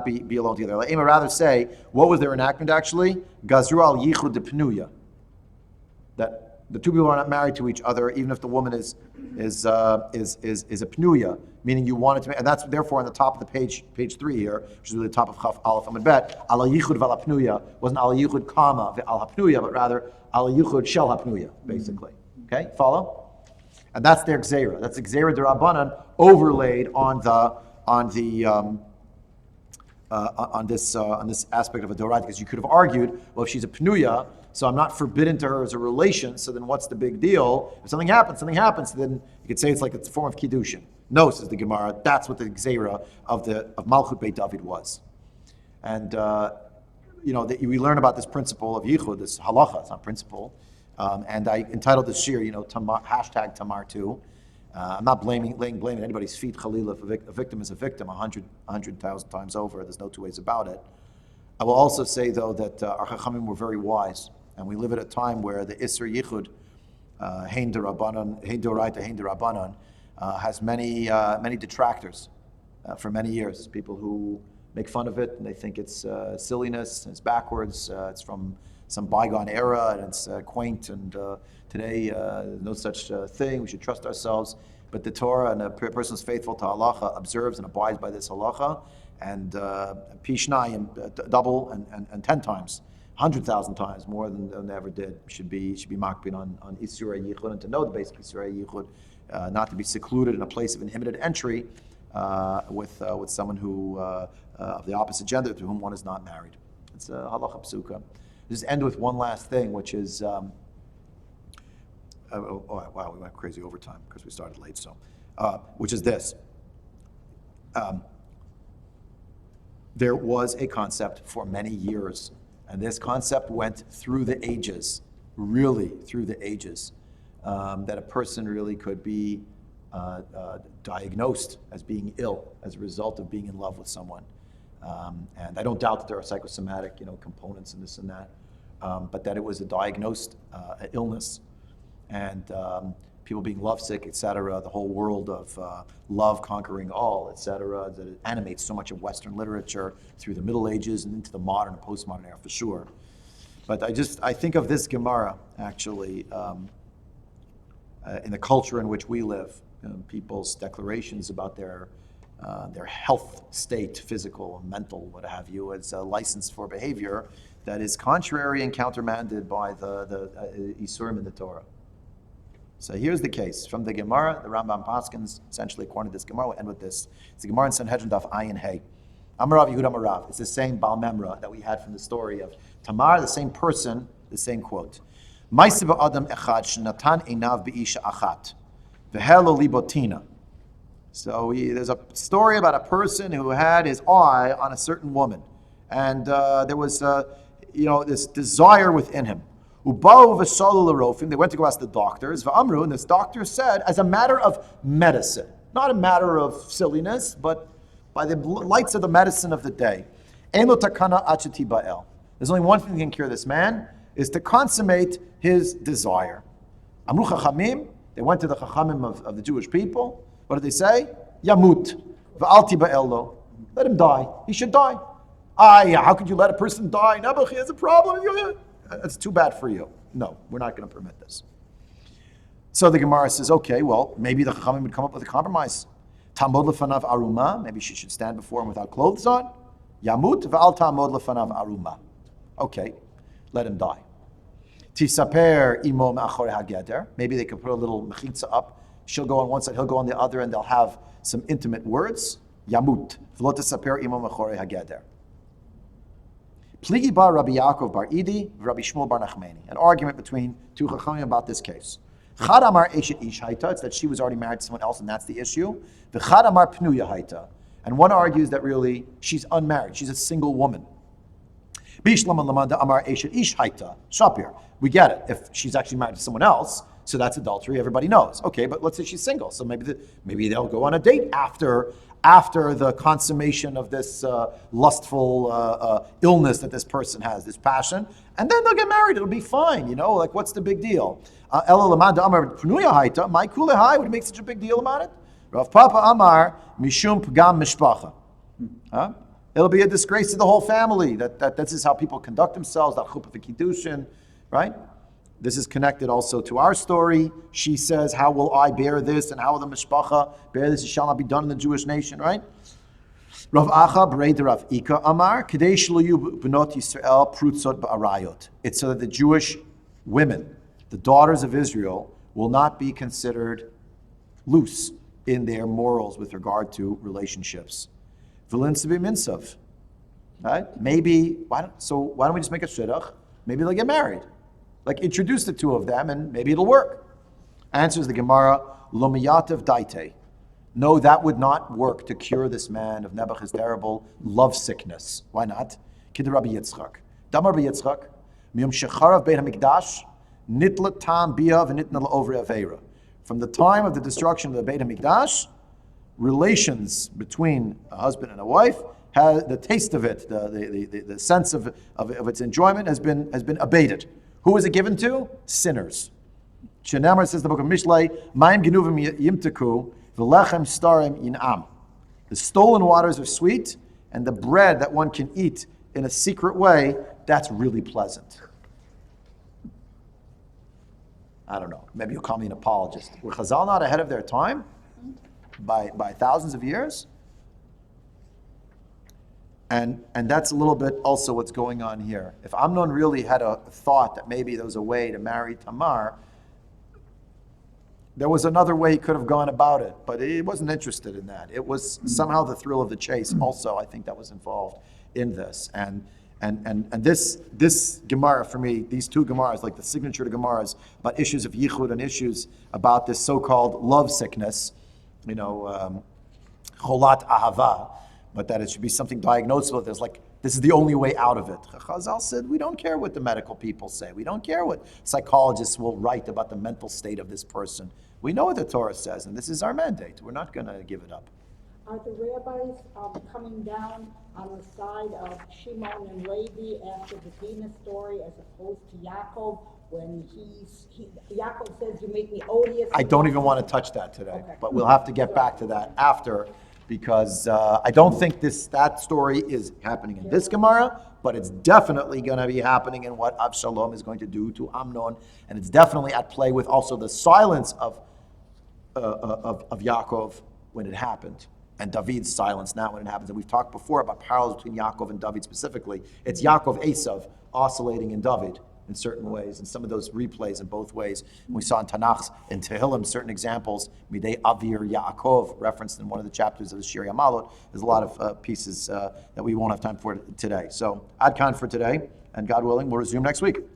be alone together. Let Ema rather say, what was their enactment actually? Gazru al yichud de pnuya. That the two people are not married to each other, even if the woman is a pnuya, meaning you wanted to, and that's therefore on the top of the page 3 here, which is really the top of Chaf Aleph Amud Bet. Al yichud val pnuya wasn't al yichud kama al hapnuya, but rather al yichud shel hapnuya, basically. Okay, follow? And that's their gzeira. That's the gzeira d'Rabbanan overlaid on this aspect of a doraita. Because you could have argued, well, if she's a pnuya, so I'm not forbidden to her as a relation. So then, what's the big deal? If something happens. Then you could say it's a form of kiddushin. No, says the Gemara. That's what the gzeira of Malchut Beit David was. And we learn about this principle of yichud, this halacha. It's not principle. And I entitled this shir, Tamar, #Tamar2. I'm not blaming anybody's feet, Khalila. If a victim is a victim 100,000 times over, there's no two ways about it. I will also say, though, that our Chachamim were very wise, and we live at a time where the Isser Yichud, Hein Doraita, Hein Derabanan, has many detractors for many years. People who make fun of it, and they think it's silliness, and it's backwards, it's from some bygone era, and it's quaint, and today no such thing. We should trust ourselves. But the Torah, and a person who's faithful to halacha makes and abides by this halacha, and pishnayim, double and 10 times, 100,000 times more than they ever did, should be makpid on Isura Yichud, and to know the basic Isura Yichud, not to be secluded in a place of inhibited entry with someone who of the opposite gender to whom one is not married. It's a halacha psuka. Just end with one last thing, which is, wow, we went crazy overtime because we started late. So, which is this: there was a concept for many years, and this concept went through the ages, really through the ages, that a person really could be diagnosed as being ill as a result of being in love with someone. And I don't doubt that there are psychosomatic, components in this and that, but that it was a diagnosed illness, and people being lovesick, etc. The whole world of love conquering all, etc. That it animates so much of Western literature through the Middle Ages and into the modern and postmodern era for sure. But I think of this Gemara actually in the culture in which we live, people's declarations about their health state, physical, mental, what have you, as a license for behavior that is contrary and countermanded by the Isurim in the Torah. So here's the case. From the Gemara, the Rambam Paskins, essentially according to this Gemara, we'll end with this. It's the Gemara in Sanhedrin Daf Ayin Hey. Amarav Yehuda Amarav. It's the same Baal Memra that we had from the story of Tamar, the same person, the same quote. Ma'aseh ba'adam echad shenatan einav be'isha achat v'helo libotina. So there's a story about a person who had his eye on a certain woman, and there was this desire within him. Ubau v'shalu l'rofim. They went to go ask the doctors. V'amru, and this doctor said, as a matter of medicine, not a matter of silliness, but by the lights of the medicine of the day. Ein lo takana achati ba'el. There's only one thing that can cure this man, is to consummate his desire. Amru chachamim. They went to the chachamim of the Jewish people. What did they say? Yamut v'alti ba'el lo. Let him die. He should die. How could you let a person die? Nebuch, he has a problem. That's too bad for you. No, we're not going to permit this. So the Gemara says, okay, well, maybe the Chachamim would come up with a compromise. Tamod lefanav aruma, maybe she should stand before him without clothes on. Yamut v'al tamod lefanav aruma. Okay, let him die. Tisaper imo me'achore hageder, maybe they could put a little mechitza up. She'll go on one side, he'll go on the other, and they'll have some intimate words. Yamut v'lo tisaper imo me'achore hageder. Pligi bar Rabbi Yaakov bar Idi, Rabbi Shmuel bar Nachmani. An argument between two chachamim about this case. Chad amar eshet ish haita, it's that she was already married to someone else, and that's the issue. V'chad amar pnuya haita, and one argues that really she's unmarried, she's a single woman. Bishlam lamanda amar eshet ish haita. Shapir, we get it. If she's actually married to someone else, so that's adultery. Everybody knows. Okay, but let's say she's single, so maybe they'll go on a date after the consummation of this lustful illness that this person has, this passion, and then they'll get married. It'll be fine, like what's the big deal? Ela lamanda amar pnuya haita, my kulehai would make such a big deal about it. Rav Papa amar mishum pgam mishpacha. It'll be a disgrace to the whole family. That this is how people conduct themselves. That chuppah v'kiddushin, right? This is connected also to our story. She says, how will I bear this, and how will the mishpacha bear this? It shall not be done in the Jewish nation, right? Rav Acha b'rei de Rav Ika amar kedei shelo yu b'not Yisrael prutzot ba'arayot. It's so that the Jewish women, the daughters of Israel, will not be considered loose in their morals with regard to relationships. V'lin sebi minsav, right? Maybe why don't we just make a shidduch? Maybe they'll get married. Like introduce the two of them and maybe it'll work. Answers the Gemara, lo miyatev daite. No, that would not work to cure this man of Nebuchadnezzar's terrible love sickness. Why not? Kid Rabbi Yitzchak. Damar Rabbi Yitzchak, miyom shecharav beit hamikdash, nitla tam bia v'nitna la'ovre avera. From the time of the destruction of the Beit HaMikdash, relations between a husband and a wife, the taste of it, the sense of its enjoyment has been abated. Who is it given to? Sinners. Shenamar says the book of Mishlei, Mayim genuvim yimteku, v'lechem starim yin'am. The stolen waters are sweet, and the bread that one can eat in a secret way, that's really pleasant. I don't know. Maybe you'll call me an apologist. Were Chazal not ahead of their time by thousands of years? And that's a little bit also what's going on here. If Amnon really had a thought that maybe there was a way to marry Tamar, there was another way he could have gone about it, but he wasn't interested in that. It was somehow the thrill of the chase also, I think, that was involved in this. And this Gemara for me, these two Gemaras, like the signature to Gemaras, about issues of yichud and issues about this so-called love sickness, cholat ahava, but that it should be something diagnosable. There's this is the only way out of it. Chazal said, we don't care what the medical people say. We don't care what psychologists will write about the mental state of this person. We know what the Torah says, and this is our mandate. We're not going to give it up. Are the rabbis coming down on the side of Shimon and Levi after the Dinah story as opposed to Yaakov when Yaakov says, you make me odious? I don't even want to touch that today, Okay. but we'll have to get back to that after, because I don't think that story is happening in this Gemara, but it's definitely going to be happening in what Avshalom is going to do to Amnon, and it's definitely at play with also the silence of Yaakov when it happened, and David's silence now when it happens. And we've talked before about parallels between Yaakov and David specifically. It's Yaakov Esav oscillating in David in certain ways, and some of those replays in both ways. And we saw in Tanakh, in Tehillim, certain examples, Midei Avir Yaakov, referenced in one of the chapters of the Shir Yamalot. There's a lot of pieces that we won't have time for today. So, Ad Kan for today, and God willing, we'll resume next week.